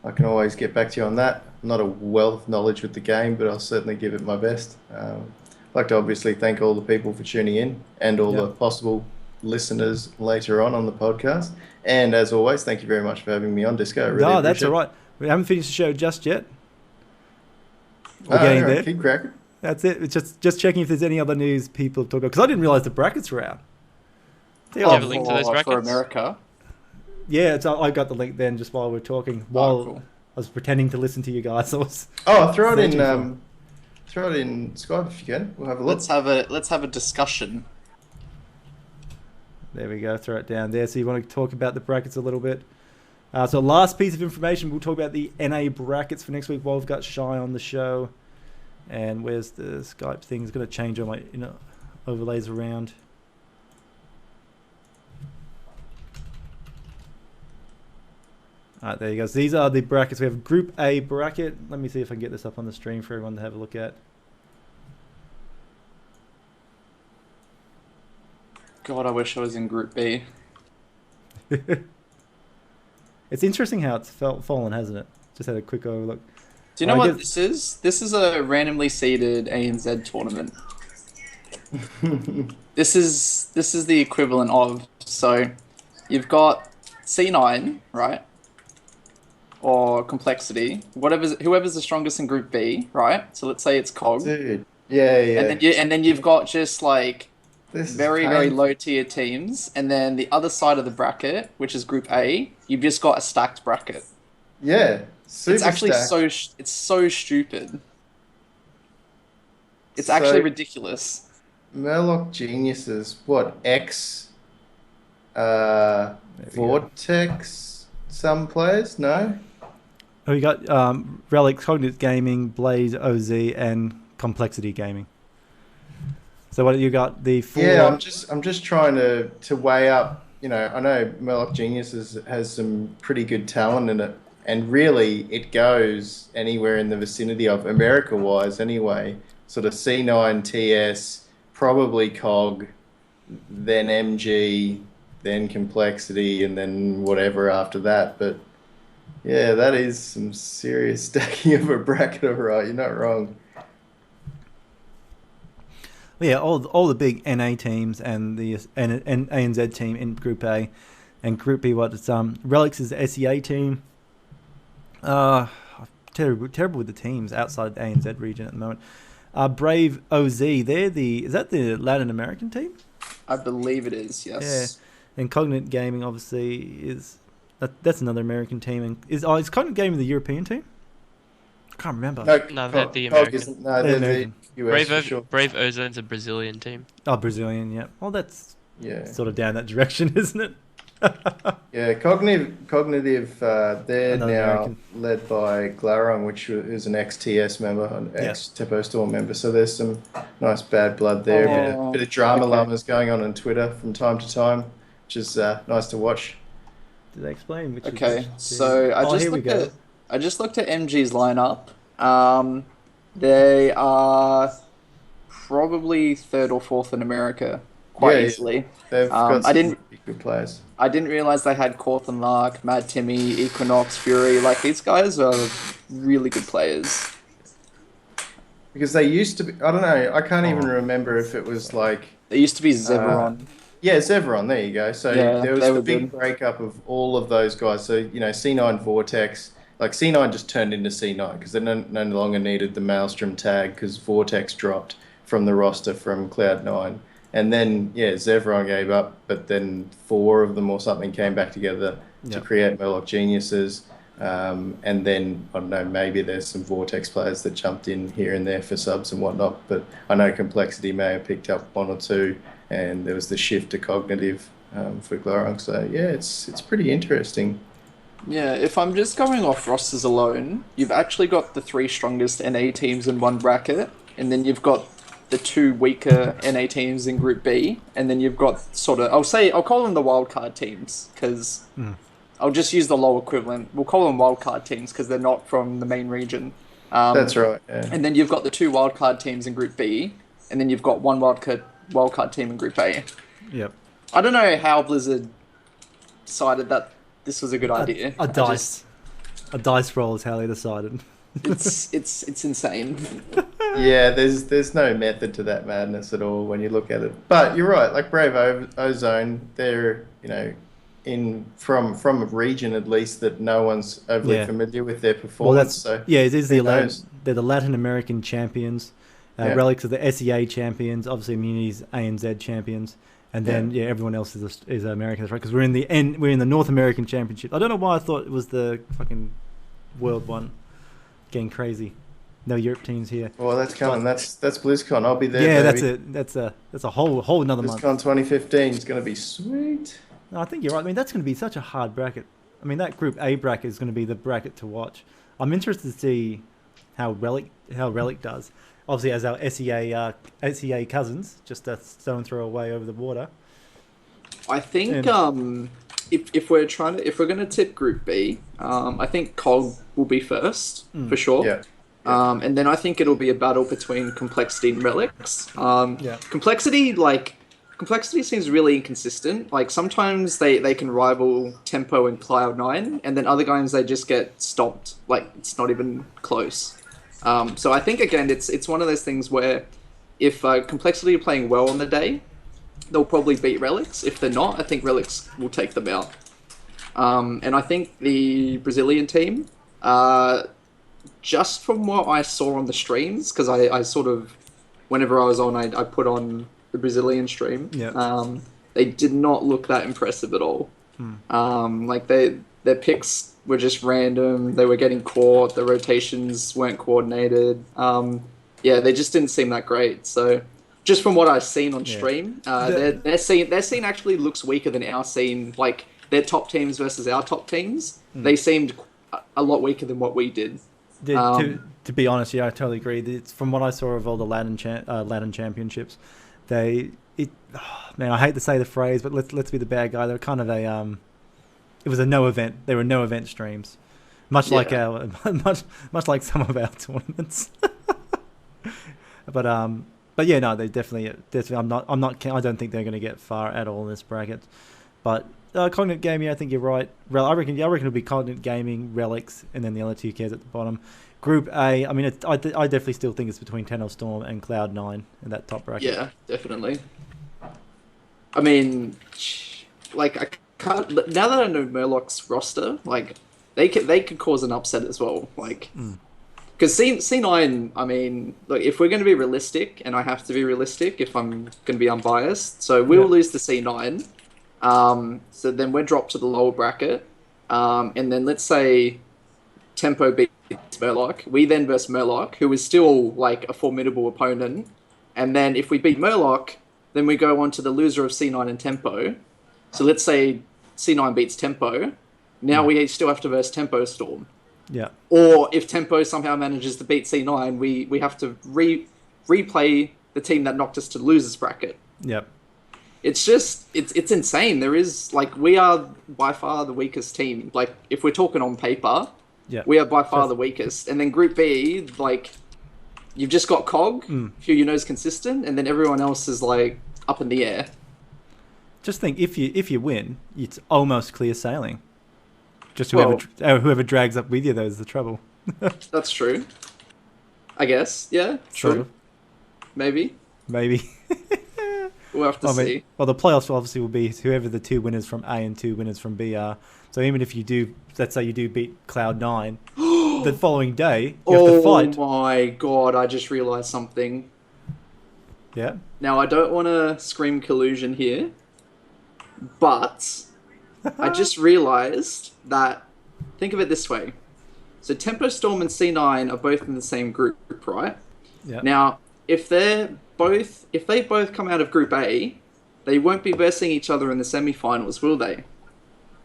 I can always get back to you on that. I'm not a wealth of knowledge with the game, but I'll certainly give it my best. I'd like to obviously thank all the people for tuning in and all the possible listeners later on the podcast. And as always, thank you very much for having me on, Disco. I really No, that's appreciate all right. We haven't finished the show just yet. We're getting there. Keep cracking. That's it. It's just checking if there's any other news people have talked about. Because I didn't realize the brackets were out. Do you have a link to those For brackets? America. Yeah, I got the link then just while we were talking. Cool. I was pretending to listen to you guys. Throw it in Skype if you can. We'll have a look. Let's have a discussion. There we go. Throw it down there. So you want to talk about the brackets a little bit. So last piece of information, we'll talk about the NA brackets for next week while we've got Shy on the show. And where's the Skype thing? It's going to change all my overlays around. Alright, there you go. So these are the brackets. We have Group A bracket. Let me see if I can get this up on the stream for everyone to have a look at. God, I wish I was in Group B. It's interesting how it's fallen, hasn't it? Just had a quick overlook. Do you know what this is? This is a randomly seeded ANZ tournament. This is the equivalent of, so you've got C9, right? Or complexity, whoever's the strongest in Group B, right? So let's say it's COG. Dude. Yeah. And then you've got just like This is very painful. low tier teams, and then the other side of the bracket, which is Group A, you've just got a stacked bracket. Yeah. Super It's actually stacked. it's so stupid. It's So- actually ridiculous. Murloc Geniuses. What? X? go. Vortex? Some players? No? Oh, you got Relic, Cognitive Gaming, Blaze, OZ, and Complexity Gaming. So what you got? The four. Yeah, I'm just trying to weigh up. I know Murloc Geniuses has some pretty good talent in it, and really it goes anywhere in the vicinity of America-wise anyway. Sort of C9, TS, probably COG, then MG, then Complexity, and then whatever after that. But Yeah, that is some serious stacking of a bracket, all right. You're not wrong. Yeah, all the big NA teams and the and ANZ team in Group A, and Group B. What it's Relics is the SEA team. Terrible with the teams outside the ANZ region at the moment. Brave OZ, is that the Latin American team? I believe it is. Yeah, Yes. and Cognate Gaming obviously is that's another American team. And is Cognate Gaming the European team? I can't remember. No, they're the Cog American. isn't. No, They're they're American. the US for sure. Brave Ozone's a Brazilian team. Oh, Brazilian. Yeah. Well, that's Yeah. sort of down that direction, isn't it? Yeah, cognitive. They're Another now American. led by Glarong, which is an ex-TS member, an Yeah. ex-Tepo Store member. So there's some nice bad blood there. Oh, Bit of drama okay. llamas going on Twitter from time to time, which is nice to watch. Did they explain which? Okay, which so here we go. I just looked at MG's lineup. They are probably third or fourth in America, quite Yeah, yeah. easily. They've got some I didn't really good players. I didn't realize they had Corthan Lark, Mad Timmy, Equinox, Fury. Like these guys are really good players. Because they used to be, I don't know, I can't even remember if it was like, They used to be Zeveron. yeah, Zevron, there you go. So Yeah, there was they the were big good. breakup of all of those guys. So, C9 Vortex, like C9 just turned into C9 because they no longer needed the Maelstrom tag because Vortex dropped from the roster from Cloud9. And then, yeah, Zevron gave up, but then 4 of them or something came back together to Yep. create Murloc Geniuses. And then, I don't know, maybe there's some Vortex players that jumped in here and there for subs and whatnot, but I know Complexity may have picked up 1 or 2, and there was the shift to Cognitive for Glorong. So, yeah, it's pretty interesting. Yeah, if I'm just going off rosters alone, you've actually got the 3 strongest NA teams in one bracket, and then you've got the 2 weaker NA teams in Group B, and then you've got I'll call them the wildcard teams, because I'll just use the low equivalent. We'll call them wildcard teams because they're not from the main region. That's right, yeah. And then you've got the 2 wildcard teams in Group B, and then you've got 1 wildcard team in Group A. Yep. I don't know how Blizzard decided that this was a good idea. A dice roll is how they decided. It's insane. Yeah, there's no method to that madness at all when you look at it. But you're right, like Brave Ozone, they're, from a region at least that no one's overly Yeah. familiar with their Well, performance. it is who knows? they're the Latin American champions. Yeah. Relics are the SEA champions. Obviously, Immunity's ANZ champions, and then everyone else is American. That's right, because we're in the North American Championship. I don't know why I thought it was the fucking world one. Getting crazy. No Europe teams here. Well, that's coming. That's BlizzCon. I'll be there. Yeah, baby. that's a whole another month. BlizzCon 2015 is going to be sweet. No, I think you're right. I mean, that's going to be such a hard bracket. I mean, that Group A bracket is going to be the bracket to watch. I'm interested to see how Relic does. Obviously, as our SEA cousins, just a stone throw away over the water. I think And- if we're gonna tip Group B, I think COG will be first for sure. Yeah. And then I think it'll be a battle between Complexity and Relics. Yeah. Complexity seems really inconsistent. Like sometimes they can rival Tempo and Cloud9, and then other times they just get stomped. Like it's not even close. So I think again it's one of those things where if Complexity are playing well on the day, they'll probably beat Relics. If they're not, I think Relics will take them out. And I think the Brazilian team, just from what I saw on the streams, because I sort of, whenever I was on, I put on the Brazilian stream. Yeah. They did not look that impressive at all. Like their picks were just random. They were getting caught. The rotations weren't coordinated. Yeah, they just didn't seem that great. So just from what I've seen on stream, their scene actually looks weaker than our scene. Like their top teams versus our top teams, they seemed a lot weaker than what we did. To be honest, yeah, I totally agree. It's from what I saw of all the Latin championships, man, I hate to say the phrase, but let's be the bad guy. They're kind of it was a no event. They were no event streams, much like much like some of our tournaments. But yeah, no, they definitely. I don't think they're going to get far at all in this bracket. But Cognate Gaming, I think you're right. I reckon it'll be Cognate Gaming, Relics, and then the other two cares at the bottom. Group A, I mean, I definitely still think it's between Tenor Storm and Cloud9 in that top bracket. Yeah, definitely. I mean, like, I can't... Now that I know Murloc's roster, like, they could cause an upset as well. Like... Because C9, I mean, look, if we're going to be realistic, and I have to be realistic if I'm going to be unbiased, so we'll lose to C9. So then we're dropped to the lower bracket. And then let's say Tempo beats Murloc. We then verse Murloc, who is still like a formidable opponent. And then if we beat Murloc, then we go on to the loser of C9 and Tempo. So let's say C9 beats Tempo. Now we still have to verse Tempo Storm. Yeah. Or if Tempo somehow manages to beat C9, we have to replay the team that knocked us to the losers bracket. Yep. It's just it's insane. There is like we are by far the weakest team. Like if we're talking on paper, we are by far the weakest. And then Group B, like you've just got Cog, who you know is consistent, and then everyone else is like up in the air. Just think, if you win, it's almost clear sailing. Just whoever drags up with you, though, is the trouble. That's true. I guess. Yeah. Sort of. Maybe. We'll have to see. Well, the playoffs obviously will be whoever the two winners from A and two winners from B are. So even if you do, let's say you do beat Cloud9, the following day you have to fight. Oh my god! I just realised something. Yeah. Now I don't want to scream collusion here, but I just realised that. Think of it this way: so Tempo Storm and C9 are both in the same group, right? Yeah. Now, if they both come out of Group A, they won't be versing each other in the semi-finals, will they?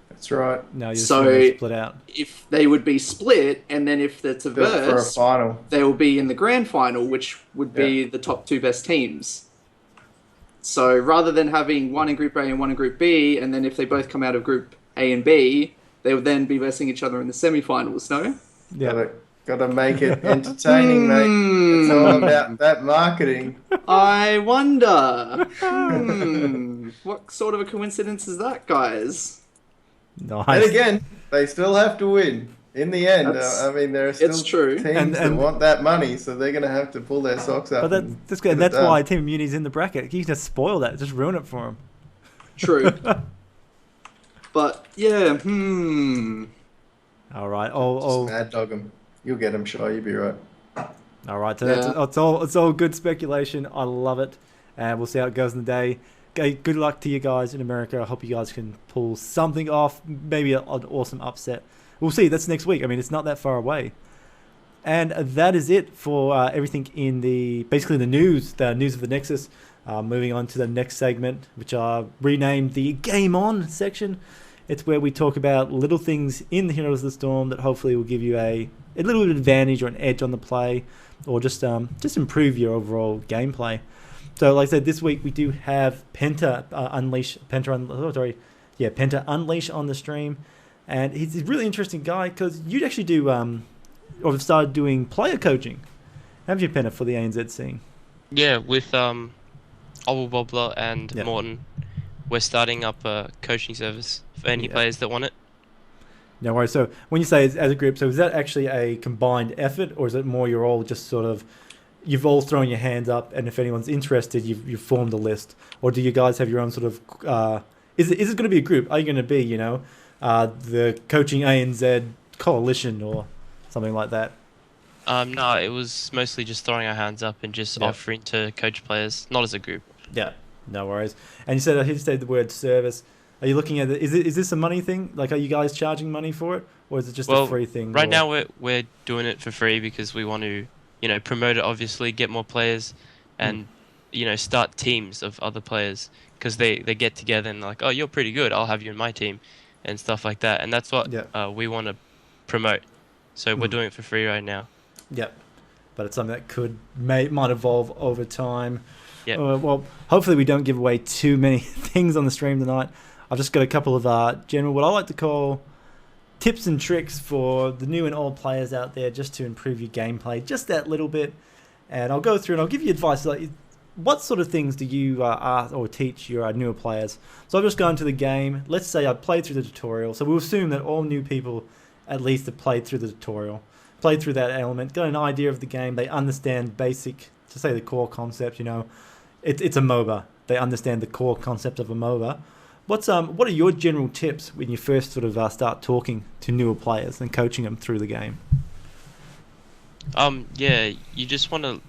That's right. No, you're so split out. If they would be split, and then if they're to verse, for a final, they will be in the grand final, which would be the top two best teams. So rather than having one in Group A and one in Group B, and then if they both come out of Group A and B, they would then be versing each other in the semi-finals, no? Yeah. Gotta make it entertaining, mate. It's all about that marketing. I wonder. What sort of a coincidence is that, guys? Nice. And again, they still have to win. In the end, I mean, there are still true. teams that want that money, so they're going to have to pull their socks up. But that's good. And that's why Team Muni's in the bracket. You can just spoil that. Just ruin it for them. True. But, yeah, All right. Just mad dog them. You'll get them, sure. You'll be right. All right. So it's all good speculation. I love it. And we'll see how it goes in the day. Okay, good luck to you guys in America. I hope you guys can pull something off. Maybe an awesome upset. We'll see. That's next week. I mean, it's not that far away. And that is it for everything in the news of the Nexus. Moving on to the next segment, which are renamed the Game On section. It's where we talk about little things in the Heroes of the Storm that hopefully will give you a little bit of advantage or an edge on the play, or just improve your overall gameplay. So, like I said, this week we do have PentaUnleash on the stream, and he's a really interesting guy because you actually do or have started doing player coaching, haven't you, Penta, for the ANZ scene? Yeah, with Wobbler and Morton, we're starting up a coaching service for any players that want it. No worries. So when you say as a group, so is that actually a combined effort, or is it more you're all just sort of, you've all thrown your hands up, and if anyone's interested, you've formed a list, or do you guys have your own sort of? Is it going to be a group? Are you going to be the Coaching ANZ Coalition or something like that? No, it was mostly just throwing our hands up and just offering to coach players, not as a group. Yeah, no worries. And you said, I said the word service. Are you looking at it? Is this a money thing? Like, are you guys charging money for it, or is it just a free thing? Right now we're doing it for free because we want to, promote it. Obviously, get more players, and start teams of other players because they get together and like, oh, you're pretty good. I'll have you in my team, and stuff like that. And that's what we want to promote. So we're doing it for free right now. Yep, but it's something that might evolve over time. Yeah. Well, hopefully we don't give away too many things on the stream tonight. I've just got a couple of general, what I like to call tips and tricks for the new and old players out there, just to improve your gameplay just that little bit. And I'll go through and I'll give you advice. Like, what sort of things do you ask or teach your newer players? So I've just gone to the game. Let's say I played through the tutorial. So we'll assume that all new people at least have played through the tutorial, played through that element, got an idea of the game. They understand basic, to say the core concept. It's a MOBA. They understand the core concept of a MOBA. What are your general tips when you first sort of start talking to newer players and coaching them through the game? Yeah, you just want to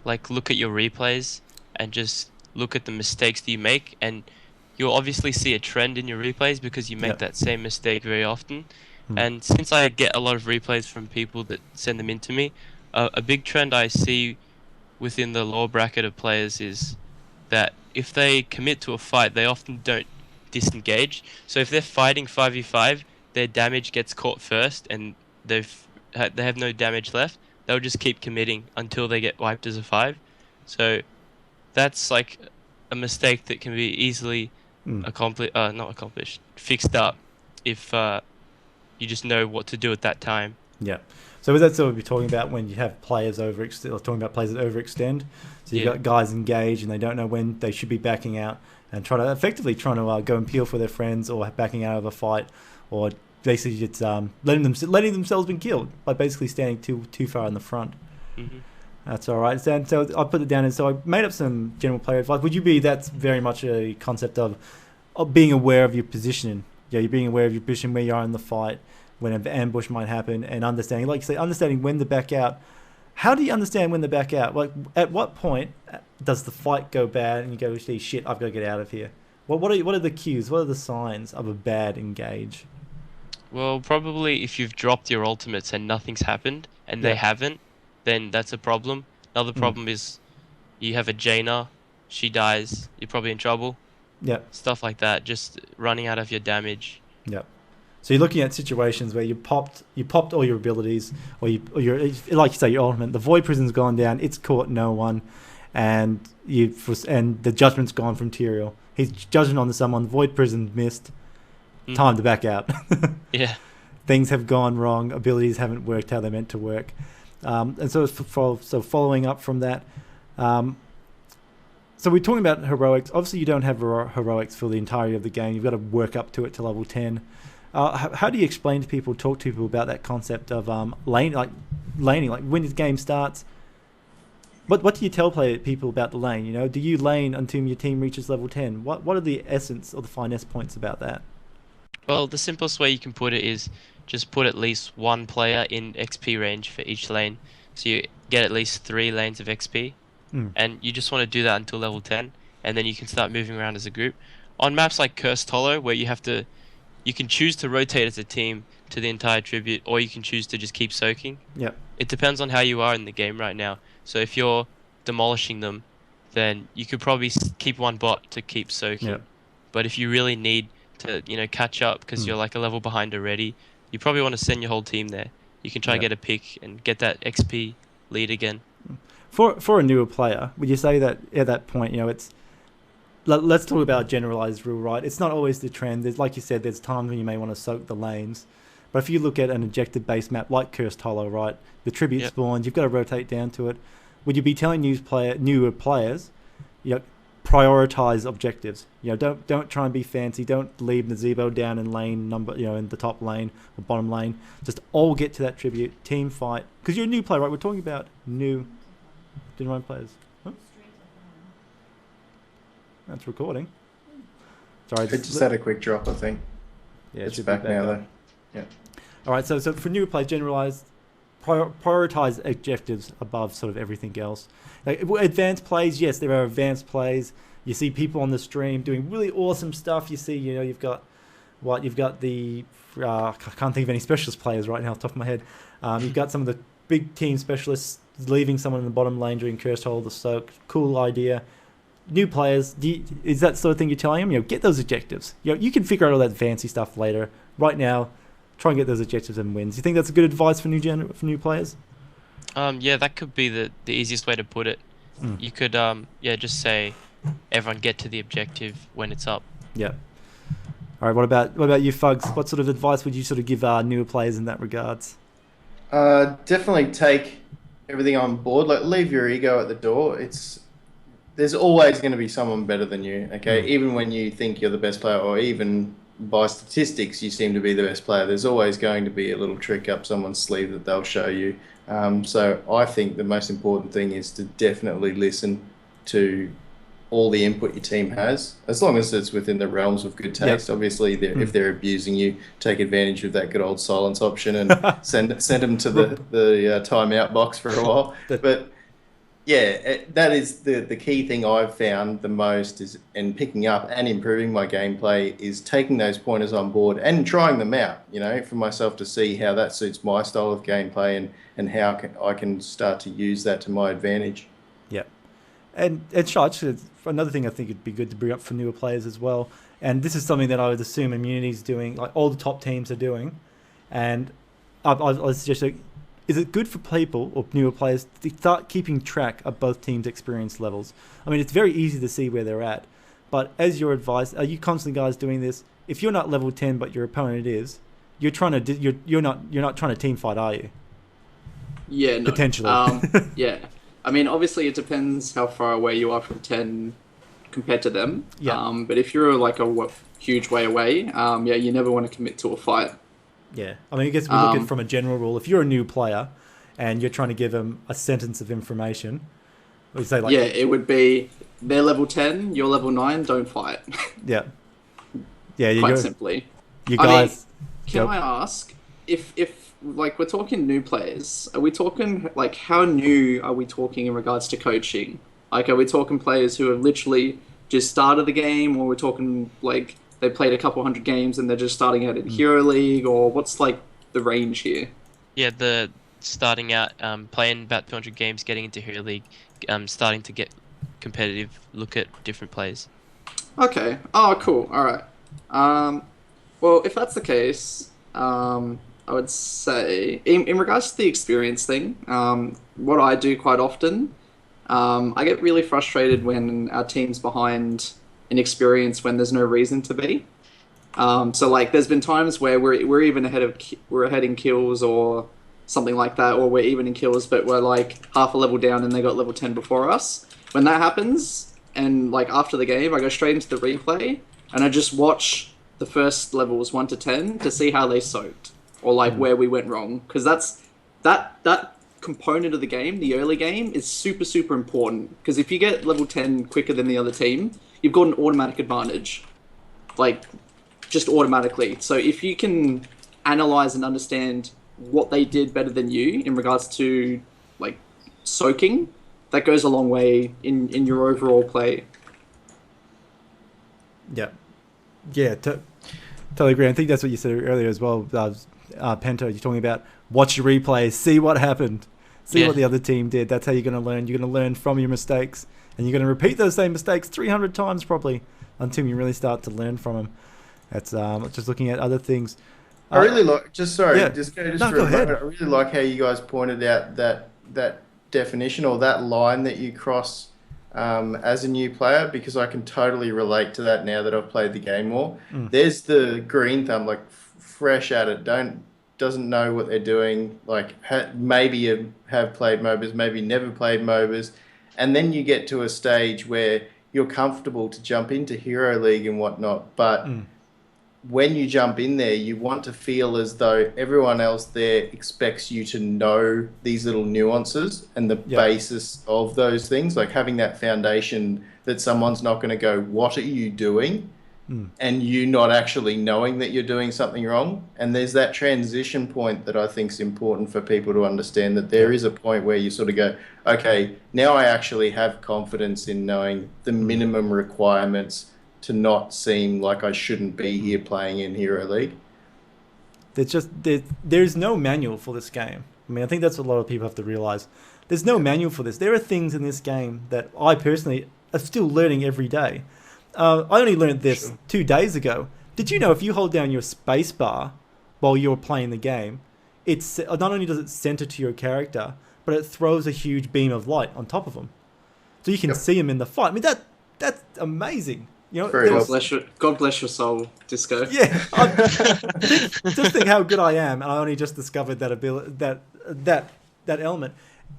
look at your replays and just look at the mistakes that you make, and you'll obviously see a trend in your replays because you make that same mistake very often. And since I get a lot of replays from people that send them in to me, a big trend I see within the lower bracket of players is that if they commit to a fight, they often don't disengage. So if they're fighting 5v5, their damage gets caught first and they have no damage left. They'll just keep committing until they get wiped as a 5. So that's like a mistake that can be easily fixed up if you just know what to do at that time. Yeah. So is that sort of you're talking about when you have players overextend, or talking about players that overextend? So you've got guys engaged and they don't know when they should be backing out and trying to go and peel for their friends, or backing out of a fight, or basically it's letting themselves be killed by basically standing too far in the front. Mm-hmm. That's all right. So I put it down, and so I made up some general player advice. Would you be that's very much a concept of being aware of your positioning? Yeah, you're being aware of your position, where you are in the fight, when an ambush might happen, and understanding, like you say, understanding when to back out. How do you understand when to back out? Like, at what point does the fight go bad and you go, shit, I've got to get out of here? What are the cues? What are the signs of a bad engage? Well, probably if you've dropped your ultimates and nothing's happened, and they haven't, then that's a problem. Another problem is you have a Jaina, she dies, you're probably in trouble. Yeah. Stuff like that, just running out of your damage. Yeah. So you're looking at situations where you popped all your abilities, or you're like you say, your ultimate. The Void Prison's gone down. It's caught no one, and the judgment's gone from Tyrael. He's judging on someone. Void Prison missed. Time to back out. Yeah. Things have gone wrong. Abilities haven't worked how they're meant to work. And so following up from that. So we're talking about heroics. Obviously, you don't have heroics for the entirety of the game. You've got to work up to it to level 10. How do you explain to people, talk to people about that concept of laning? Like when the game starts, what do you tell people about the lane? Do you lane until your team reaches level 10? What are the essence or the finesse points about that? Well, the simplest way you can put it is just put at least one player in XP range for each lane, so you get at least 3 lanes of XP, and you just want to do that until level 10, and then you can start moving around as a group. On maps like Cursed Hollow, where you can choose to rotate as a team to the entire tribute, or you can choose to just keep soaking. Yeah. It depends on how you are in the game right now. So if you're demolishing them, then you could probably keep one bot to keep soaking. Yep. But if you really need to, catch up because you're like a level behind already, you probably want to send your whole team there. You can try and get a pick and get that XP lead again. For a newer player, would you say that at that point, it's let's talk about a generalized rule, right? It's not always the trend. There's, like you said, there's times when you may want to soak the lanes. But if you look at an objective-based map like Cursed Hollow, right, the tribute spawns, you've got to rotate down to it. Would you be telling newer players, prioritize objectives? Don't try and be fancy. Don't leave Nazebo down in lane number, in the top lane or bottom lane. Just all get to that tribute, team fight. Because you're a new player, right? We're talking about new general players. That's recording. Sorry. It just had a quick drop, I think. Yeah, it's back now, though. Yeah. All right, so for newer players, generalized, prioritize objectives above sort of everything else. Like advanced plays, yes, there are advanced plays. You see people on the stream doing really awesome stuff. You see, you've got the I can't think of any specialist players right now off the top of my head. You've got some of the big team specialists leaving someone in the bottom lane during Cursed Hole to soak. Cool idea. New players, is that sort of thing you're telling them? Get those objectives. You can figure out all that fancy stuff later. Right now, try and get those objectives and wins. You think that's a good advice for new players? Yeah, that could be the easiest way to put it. You could just say everyone get to the objective when it's up. Yeah. All right. What about you, Fugs? What sort of advice would you sort of give newer players in that regards? Definitely take everything on board. Like, leave your ego at the door. there's always going to be someone better than you, okay? Mm. Even when you think you're the best player, or even by statistics you seem to be the best player, there's always going to be a little trick up someone's sleeve that they'll show you. So I think the most important thing is to definitely listen to all the input your team has, as long as it's within the realms of good taste. Obviously, if they're abusing you, take advantage of that good old silence option and send them to the timeout box for a while. But yeah, that is the key thing I've found the most is in picking up and improving my gameplay is taking those pointers on board and trying them out, for myself to see how that suits my style of gameplay and how I can start to use that to my advantage. Yeah. And Shach, another thing I think it'd be good to bring up for newer players as well, and this is something that I would assume Immunity's doing, like all the top teams are doing, and I suggest, is it good for people or newer players to start keeping track of both teams' experience levels? I mean, it's very easy to see where they're at, but as your advice, are you constantly guys doing this? If you're not level 10 but your opponent is, you're not trying to team fight, are you? Yeah, no. Potentially. Yeah. I mean, obviously, it depends how far away you are from 10 compared to them. Yeah. But if you're like a huge way away, you never want to commit to a fight. Yeah. I mean, I guess we look at it from a general rule. If you're a new player and you're trying to give them a sentence of information, we say like... Yeah, it would be, they're level 10, you're level 9, don't fight. Yeah. Yeah, Quite simply. You guys... Can I ask, if like, we're talking new players, are we talking, like, how new are we talking in regards to coaching? Like, are we talking players who have literally just started the game, or we're talking, like, they played a couple hundred games and they're just starting out in Hero League, or what's, like, the range here? Yeah, the starting out, playing about 200 games, getting into Hero League, starting to get competitive, look at different players. Okay. Oh, cool. All right. Well, if that's the case, I would say, in regards to the experience thing, what I do quite often, I get really frustrated when our team's behind in experience when there's no reason to be. So like, there's been times where we're even we're ahead in kills or something like that, or we're even in kills, but we're like half a level down and they got level 10 before us. When that happens, and like after the game, I go straight into the replay and I just watch the first levels 1 to 10 to see how they soaked, or like where we went wrong, because that component of the game, the early game, is super important, because if you get level 10 quicker than the other team, you've got an automatic advantage, like just automatically. So if you can analyze and understand what they did better than you in regards to like soaking, that goes a long way in your overall play. Yeah. Yeah, totally agree. I think that's what you said earlier as well. Penta, you're talking about watch your replays, see what happened, see what the other team did. That's how you're going to learn. You're going to learn from your mistakes, and you're going to repeat those same mistakes 300 times probably until you really start to learn from them. That's just looking at other things. I really like. Go ahead. I really like how you guys pointed out that definition, or that line that you cross as a new player, because I can totally relate to that now that I've played the game more. There's the green thumb, like fresh at it, doesn't know what they're doing, like maybe you have played MOBAs, maybe never played MOBAs, and then you get to a stage where you're comfortable to jump into Hero League and whatnot, but when you jump in there, you want to feel as though everyone else there expects you to know these little nuances and the basis of those things, like having that foundation that someone's not going to go, what are you doing? And you not actually knowing that you're doing something wrong. And there's that transition point that I think is important for people to understand, that there is a point where you sort of go, okay, now I actually have confidence in knowing the minimum requirements to not seem like I shouldn't be here playing in Hero League. There's no manual for this game. I mean, I think that's what a lot of people have to realize. There's no manual for this. There are things in this game that I personally are still learning every day. I only learned this 2 days ago. Did you know if you hold down your space bar while you're playing the game, it's not only does it center to your character, but it throws a huge beam of light on top of them, so you can see them in the fight. I mean, that's amazing. You know, God bless your soul, Disco. Yeah, just think how good I am, and I only just discovered that ability, that element.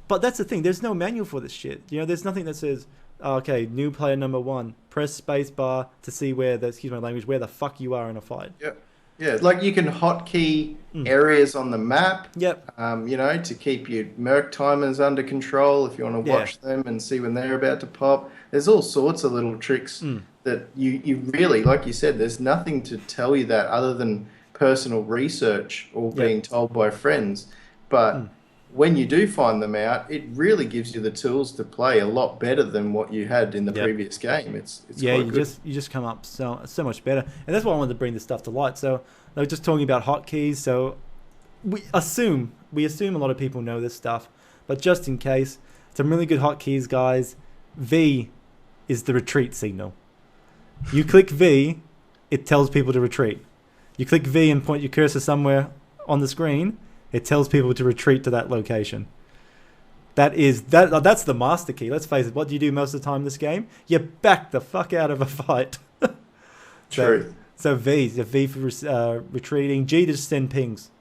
But that's the thing. There's no manual for this shit. You know, there's nothing that says, Okay, new player number 1. Press spacebar to see where the, excuse my language, where the fuck you are in a fight. Yep. Yeah, like you can hotkey Mm. areas on the map, Yep. you know, to keep your merc timers under control if you want to Yeah. watch them and see when they're about to pop. There's all sorts of little tricks Mm. that you really, like you said, there's nothing to tell you that other than personal research or Yep. being told by friends. But Mm. when you do find them out, it really gives you the tools to play a lot better than what you had in the Yep. previous game. It's Yeah, quite you good. just come up so much better, and that's why I wanted to bring this stuff to light. So I was just talking about hotkeys. So we assume a lot of people know this stuff, but just in case, some really good hotkeys, guys. V is the retreat signal. You click V, it tells people to retreat. You click V and point your cursor somewhere on the screen, it tells people to retreat to that location. That's the master key. Let's face it. What do you do most of the time in this game? You back the fuck out of a fight. Truth. So V for retreating. G to just send pings.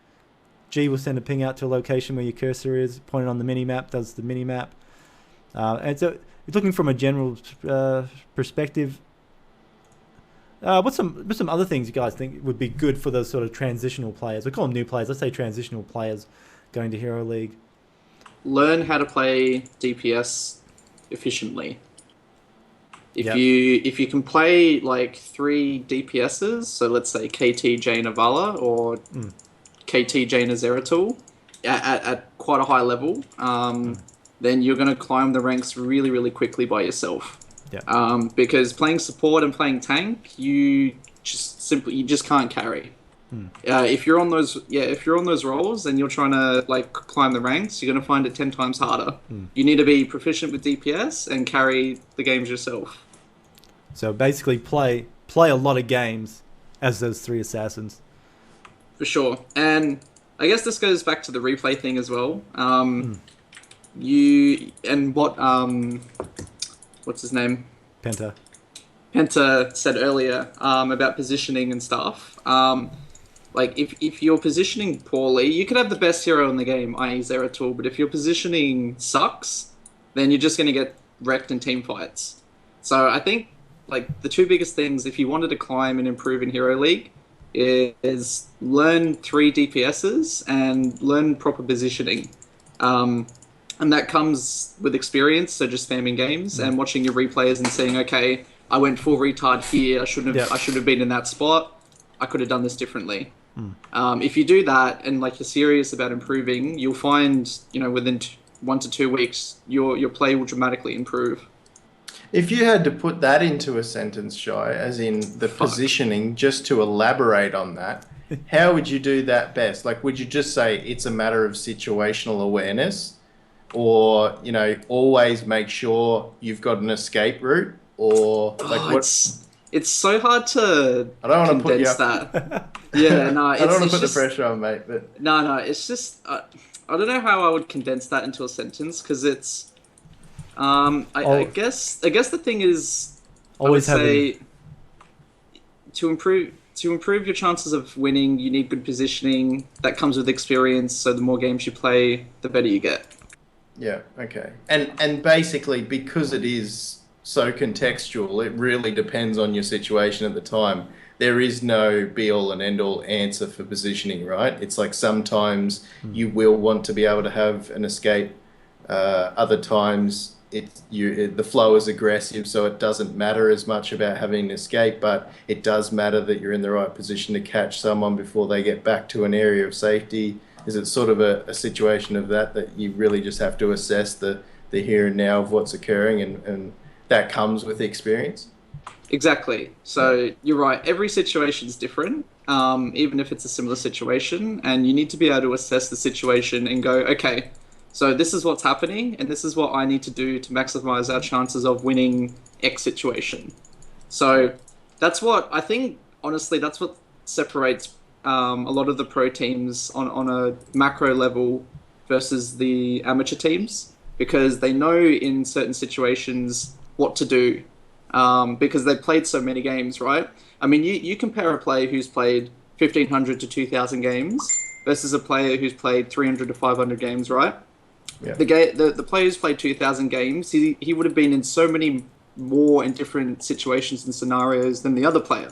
G will send a ping out to a location where your cursor is, pointed on the mini map, does the mini map. And so, looking from a general perspective, what's some other things you guys think would be good for those sort of transitional players? We call them new players. Let's say transitional players going to Hero League. Learn how to play DPS efficiently. If Yep. you can play like 3 DPSs, so let's say KT Jaina Vala or KT Jaina Zeratul at quite a high level, then you're going to climb the ranks really, really quickly by yourself. Yeah. Because playing support and playing tank, you just can't carry. If you're on those roles and you're trying to like climb the ranks, you're going to find it 10 times harder. You need to be proficient with DPS and carry the games yourself. So basically, play a lot of games as those 3 assassins. For sure. And I guess this goes back to the replay thing as well. You and what's his name? Penta said earlier about positioning and stuff. Like if you're positioning poorly, you could have the best hero in the game, i.e. Zeratul, but if your positioning sucks, then you're just going to get wrecked in team fights. So I think like the 2 biggest things, if you wanted to climb and improve in Hero League, is learn 3 DPSs and learn proper positioning. And that comes with experience, so just spamming games and watching your replays and saying, okay, I went full retard here, I should have been in that spot, I could have done this differently. If you do that and like you're serious about improving, you'll find, within 1 to 2 weeks, your play will dramatically improve. If you had to put that into a sentence, Shy, as in the positioning, just to elaborate on that, how would you do that best? Like, would you just say it's a matter of situational awareness? Or, always make sure you've got an escape route? Or, like, what? It's so hard to I don't want to put you condense up. that. Yeah, no. I don't want to put the pressure on, mate. But No, it's just... I don't know how I would condense that into a sentence, because it's... I guess the thing is, Always I would say, to improve your chances of winning, you need good positioning. That comes with experience. So the more games you play, the better you get. yeah, okay. And basically, because it is so contextual, it really depends on your situation at the time. There is no be-all and end-all answer for positioning, right? It's like sometimes you will want to be able to have an escape. Other times the flow is aggressive, so it doesn't matter as much about having an escape, but it does matter that you're in the right position to catch someone before they get back to an area of safety. Is it sort of a situation of that you really just have to assess the here and now of what's occurring, and that comes with experience? Exactly. So you're right. Every situation is different, even if it's a similar situation, and you need to be able to assess the situation and go, okay, so this is what's happening, and this is what I need to do to maximize our chances of winning X situation. So that's what I think, honestly, that's what separates a lot of the pro teams on a macro level versus the amateur teams, because they know in certain situations what to do, because they've played so many games, right? I mean, you compare a player who's played 1,500 to 2,000 games versus a player who's played 300 to 500 games, right? Yeah. The player who's played 2,000 games, he would have been in so many more and different situations and scenarios than the other player.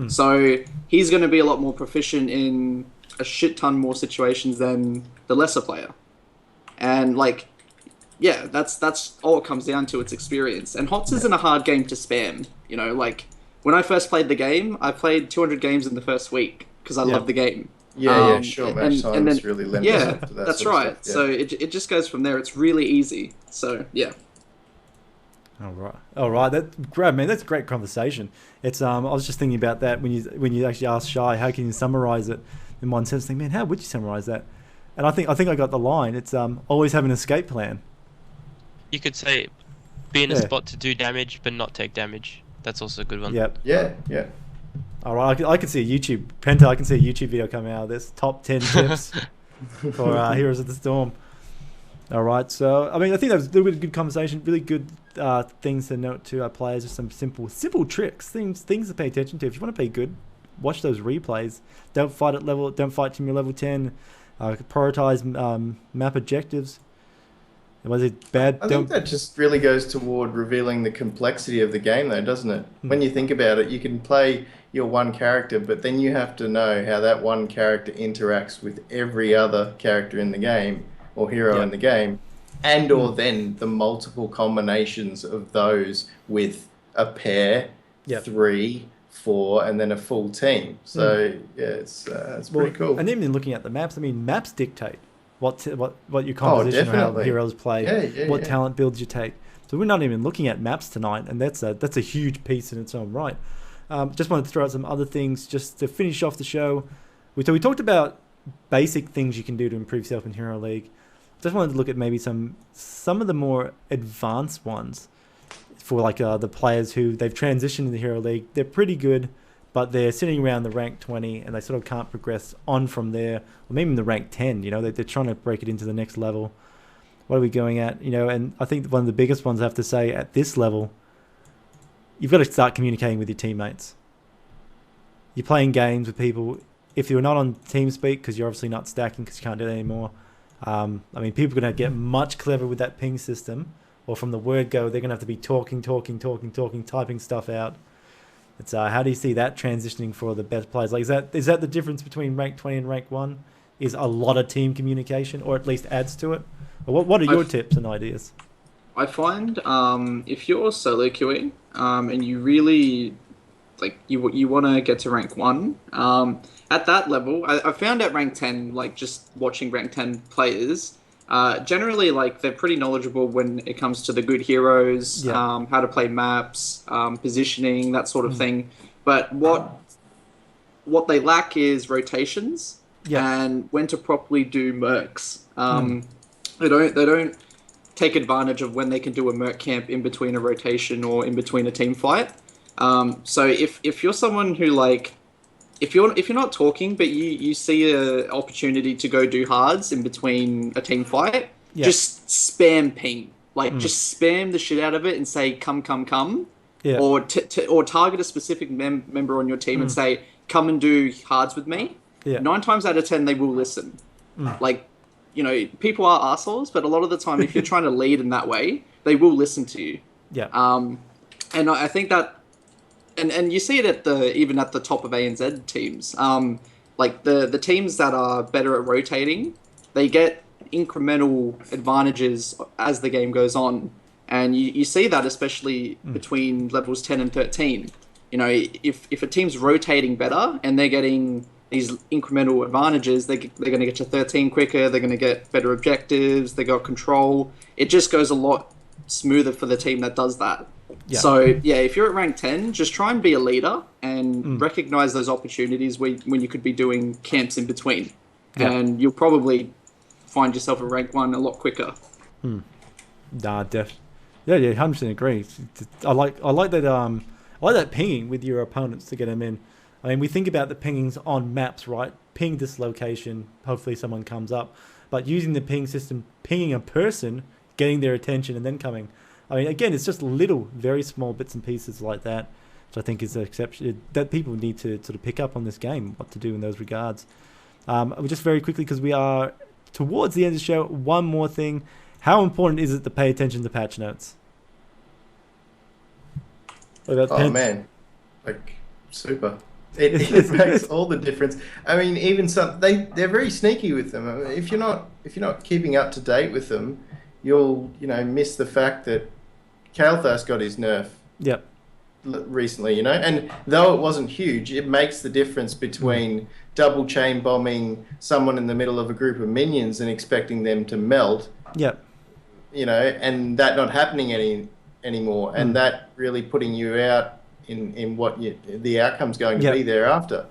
So he's going to be a lot more proficient in a shit ton more situations than the lesser player. And like, yeah, that's all it comes down to. It's experience. And HOTS isn't a hard game to spam. You know, like when I first played the game, I played 200 games in the first week because I love the game. Yeah, short match times really lend itself to that. That's sort of right. stuff, So it just goes from there. It's really easy. So yeah. All right. That great, man. That's a great conversation. It's I was just thinking about that when you actually asked Shy, how can you summarize it in one sentence? Think, man, how would you summarize that? And I think I got the line. It's always have an escape plan. You could say, be in a spot to do damage, but not take damage. That's also a good one. Yep. Yeah. All right. I can see a YouTube Penta. I can see a YouTube video coming out of this. Top 10 tips for Heroes of the Storm. All right. So I mean, I think that was a little bit of good conversation. Really good things to note to our players. Just some simple tricks, things to pay attention to. If you want to play good, watch those replays. Don't fight team your level 10. Prioritize map objectives. Was it bad? I think that just really goes toward revealing the complexity of the game, though, doesn't it? When you think about it, you can play your one character, but then you have to know how that one character interacts with every other character in the game or hero in the game, and or then the multiple combinations of those with a pair, 3, 4, and then a full team. So yeah, it's pretty cool. And even looking at the maps, I mean, maps dictate what your composition or how heroes play, what talent builds you take. So we're not even looking at maps tonight, and that's a huge piece in its own right. Just wanted to throw out some other things just to finish off the show. We talked about basic things you can do to improve yourself in Hero League. Just wanted to look at maybe some of the more advanced ones for like the players who they've transitioned into Hero League. They're pretty good, but they're sitting around the rank 20 and they sort of can't progress on from there, or maybe even the rank 10. You know, they're trying to break it into the next level. What are we going at? You know, and I think one of the biggest ones I have to say at this level, you've got to start communicating with your teammates. You're playing games with people. If you're not on TeamSpeak, because you're obviously not stacking because you can't do that anymore. I mean, people are going to get much clever with that ping system, or from the word go, they're going to have to be talking, typing stuff out. It's how do you see that transitioning for the best players? Like, is that the difference between rank 20 and rank 1? Is a lot of team communication, or at least adds to it? Or what are your tips and ideas? I find if you're solo queuing and you really you want to get to rank 1, at that level, I found at rank 10, like just watching rank 10 players, generally like they're pretty knowledgeable when it comes to the good heroes, how to play maps, positioning, that sort of thing. But what they lack is rotations and when to properly do mercs. They don't take advantage of when they can do a merc camp in between a rotation or in between a team fight. So if you're someone who like, if you're not talking but you see a opportunity to go do hards in between a team fight, just spam ping, like just spam the shit out of it and say come, or or target a specific member on your team and say come and do hards with me. 9 times out of 10 they will listen. Like, you know, people are assholes, but a lot of the time if you're trying to lead in that way, they will listen to you. And I think that. And you see it even at the top of ANZ teams. Like the teams that are better at rotating, they get incremental advantages as the game goes on. And you see that especially between levels 10 and 13. You know, if a team's rotating better and they're getting these incremental advantages, they're going to get to 13 quicker, they're going to get better objectives, they got control. It just goes a lot smoother for the team that does that. So, if you're at rank 10, just try and be a leader and recognize those opportunities when you could be doing camps in between. And you'll probably find yourself at rank 1 a lot quicker. Nah, 100% agree. I like that pinging with your opponents to get them in. I mean, we think about the pingings on maps, right? Ping this location, hopefully someone comes up. But using the ping system, pinging a person, getting their attention and then coming. I mean, again, it's just little, very small bits and pieces like that, which I think is an exception that people need to sort of pick up on this game, what to do in those regards. Just very quickly, because we are towards the end of the show, one more thing. How important is it to pay attention to patch notes? Man, like super. It makes all the difference. I mean, even they're very sneaky with them. I mean, if you're not keeping up to date with them, you'll miss the fact that Kael'thas got his nerf. Yep. Recently, and though it wasn't huge, it makes the difference between double chain bombing someone in the middle of a group of minions and expecting them to melt. Yep. And that not happening anymore, and that really putting you out in what the outcome's going to be thereafter.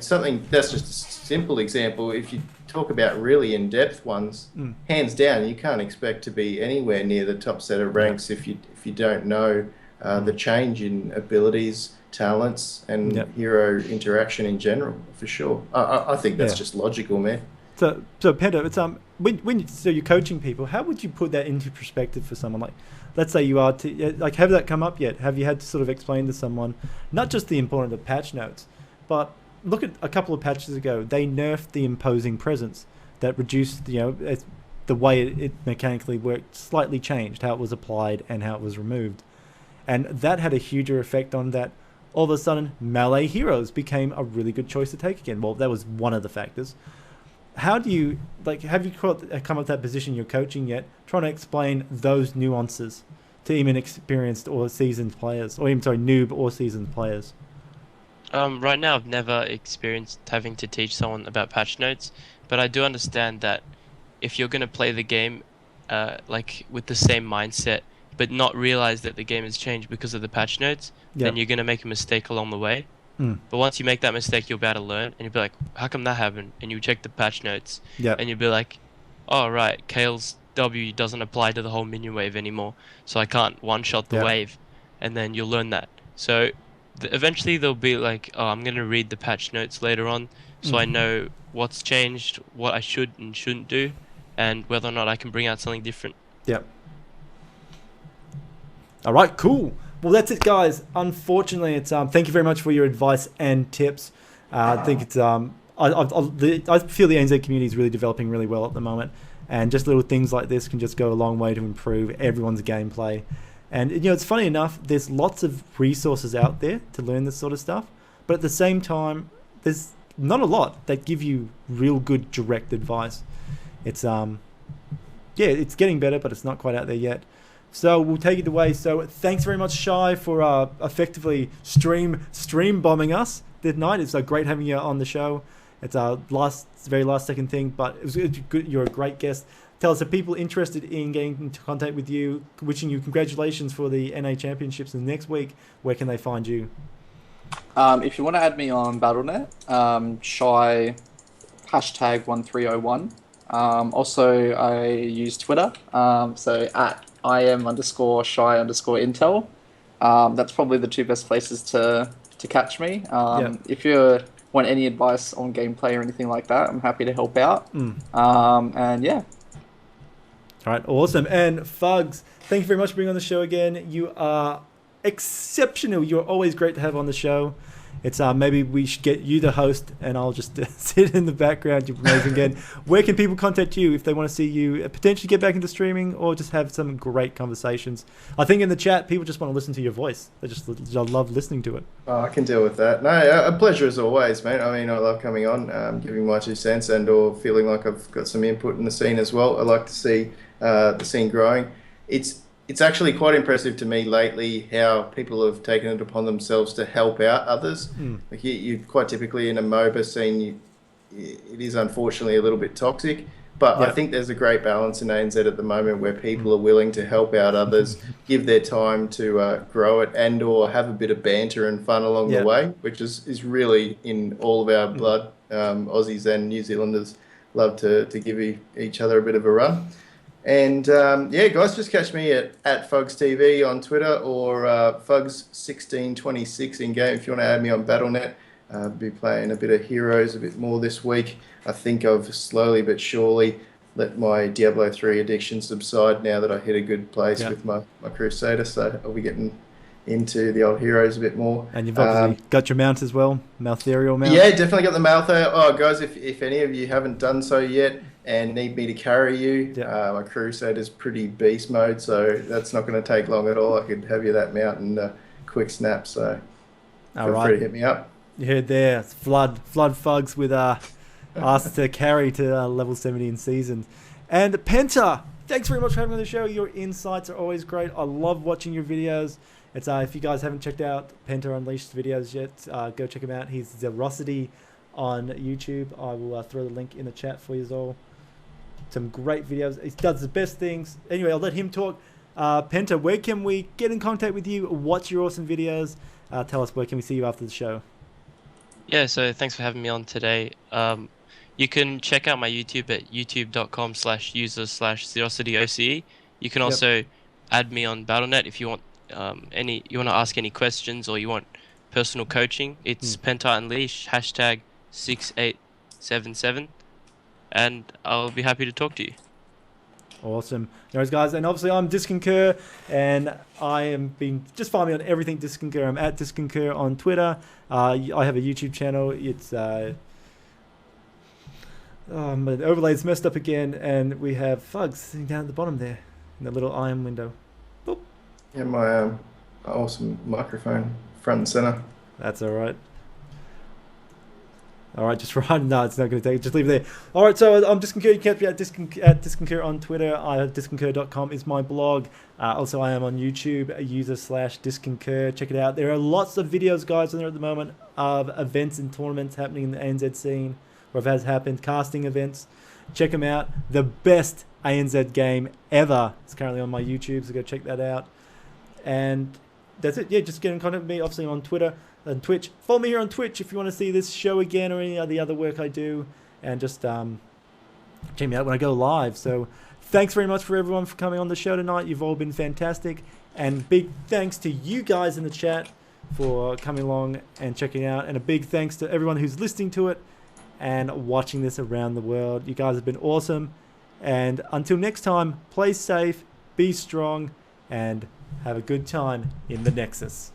Something that's just a simple example. If you talk about really in-depth ones, hands down, you can't expect to be anywhere near the top set of ranks if you don't know the change in abilities, talents, and hero interaction in general, for sure. I think that's just logical, man. So Penta, it's when you're coaching people, how would you put that into perspective for someone? Like, let's say you are have that come up yet? Have you had to sort of explain to someone not just the importance of patch notes, but look at a couple of patches ago, they nerfed the imposing presence that reduced the way it mechanically worked, slightly changed how it was applied and how it was removed. And that had a huger effect on that. All of a sudden, melee heroes became a really good choice to take again. Well, that was one of the factors. How do you, have you come up to that position you're coaching yet, trying to explain those nuances to even experienced or seasoned players, or even, noob or seasoned players? Right now, I've never experienced having to teach someone about patch notes, but I do understand that if you're going to play the game with the same mindset, but not realize that the game has changed because of the patch notes, then you're going to make a mistake along the way. But once you make that mistake, you'll be able to learn, and you'll be like, how come that happened? And you check the patch notes, and you'll be like, oh, right, Kale's W doesn't apply to the whole minion wave anymore, so I can't one-shot the wave. And then you'll learn that. So eventually they'll be like, oh, I'm going to read the patch notes later on, so I know what's changed, what I should and shouldn't do, and whether or not I can bring out something different. Yep. All right, cool. Well, that's it, guys. Unfortunately, it's thank you very much for your advice and tips. I think it's I feel the NZ community is really developing really well at the moment, and just little things like this can just go a long way to improve everyone's gameplay. And it's funny enough, there's lots of resources out there to learn this sort of stuff, but at the same time, there's not a lot that give you real good direct advice. It's it's getting better, but it's not quite out there yet. So we'll take it away. So thanks very much, Shy, for effectively stream bombing us that night. It's great having you on the show. It's our very last second thing, but it was good. You're a great guest. Tell us, if people interested in getting into contact with you, wishing you congratulations for the NA Championships in next week, where can they find you? If you want to add me on BattleNet, Shy #1301. Also, I use Twitter, so at IM_Shy_Intel. That's probably the two best places to catch me. If you want any advice on gameplay or anything like that, I'm happy to help out. And yeah. All right, awesome. And Fugs, thank you very much for being on the show again. You are exceptional. You're always great to have on the show. It's maybe we should get you the host, and I'll just sit in the background. You're amazing again. Where can people contact you if they want to see you potentially get back into streaming or just have some great conversations? I think in the chat, people just want to listen to your voice. They love listening to it. Oh, I can deal with that. No, a pleasure as always, mate. I mean, I love coming on, giving my 2 cents and or feeling like I've got some input in the scene as well. I like to see the scene growing. It's actually quite impressive to me lately how people have taken it upon themselves to help out others. Like you quite typically in a MOBA scene, it is unfortunately a little bit toxic, but I think there's a great balance in ANZ at the moment where people are willing to help out others, give their time to grow it and or have a bit of banter and fun along the way, which is really in all of our blood. Aussies and New Zealanders love to give each other a bit of a run. And guys, just catch me at FugsTV on Twitter or Fugs1626 in game if you want to add me on BattleNet. I'll be playing a bit of Heroes a bit more this week. I think I've slowly but surely let my Diablo 3 addiction subside now that I hit a good place with my Crusader, so I'll be getting into the old Heroes a bit more. And you've obviously got your mount as well, Maltherial mount. Yeah, definitely got the Maltherial. Oh, guys, if any of you haven't done so yet, and need me to carry you, my Crusader's pretty beast mode, so that's not going to take long at all. I could have you that mount in a quick snap, so feel free to hit me up. You heard there, it's Flood Fugs with asked to carry to level 70 in seasons. And Penta, thanks very much for having me on the show. Your insights are always great. I love watching your videos. It's if you guys haven't checked out PentaUnleash's videos yet, go check him out. He's Zerosity on YouTube. I will throw the link in the chat for you all. Some great videos. He does the best things. Anyway, I'll let him talk. Penta, where can we get in contact with you? Watch your awesome videos. Tell us, where can we see you after the show? Yeah, so thanks for having me on today. You can check out my YouTube at youtube.com/user/ZerosityOCE. You can also add me on BattleNet if you want you want to ask any questions or you want personal coaching. It's PentaUnleash #6877, and I'll be happy to talk to you. Awesome. Anyways, guys, and obviously I'm Disconcur, and I am just find me on everything Disconcur. I'm at Disconcur on Twitter. I have a YouTube channel. It's my overlay's messed up again, and we have Fugs sitting down at the bottom there in the little iron window. Boop. Yeah, my awesome microphone front and center. That's all right. All right, just right. No, it's not going to take it. Just leave it there. All right, so I'm Disconcur. You can catch me at Disconcur on Twitter. Disconcur.com is my blog. Also, I am on YouTube, user/Disconcur. Check it out. There are lots of videos, guys, on there at the moment of events and tournaments happening in the ANZ scene, or if it has happened, casting events. Check them out. The best ANZ game ever is currently on my YouTube, so go check that out. And that's it. Yeah, just get in contact with me, obviously, on Twitter and Twitch. Follow me here on Twitch if you want to see this show again or any of the other work I do, and just check me out when I go live. So thanks very much for everyone for coming on the show tonight. You've all been fantastic, and big thanks to you guys in the chat for coming along and checking out, and a big thanks to everyone who's listening to it and watching this around the world. You guys have been awesome, and until next time, play safe, be strong, and have a good time in the Nexus.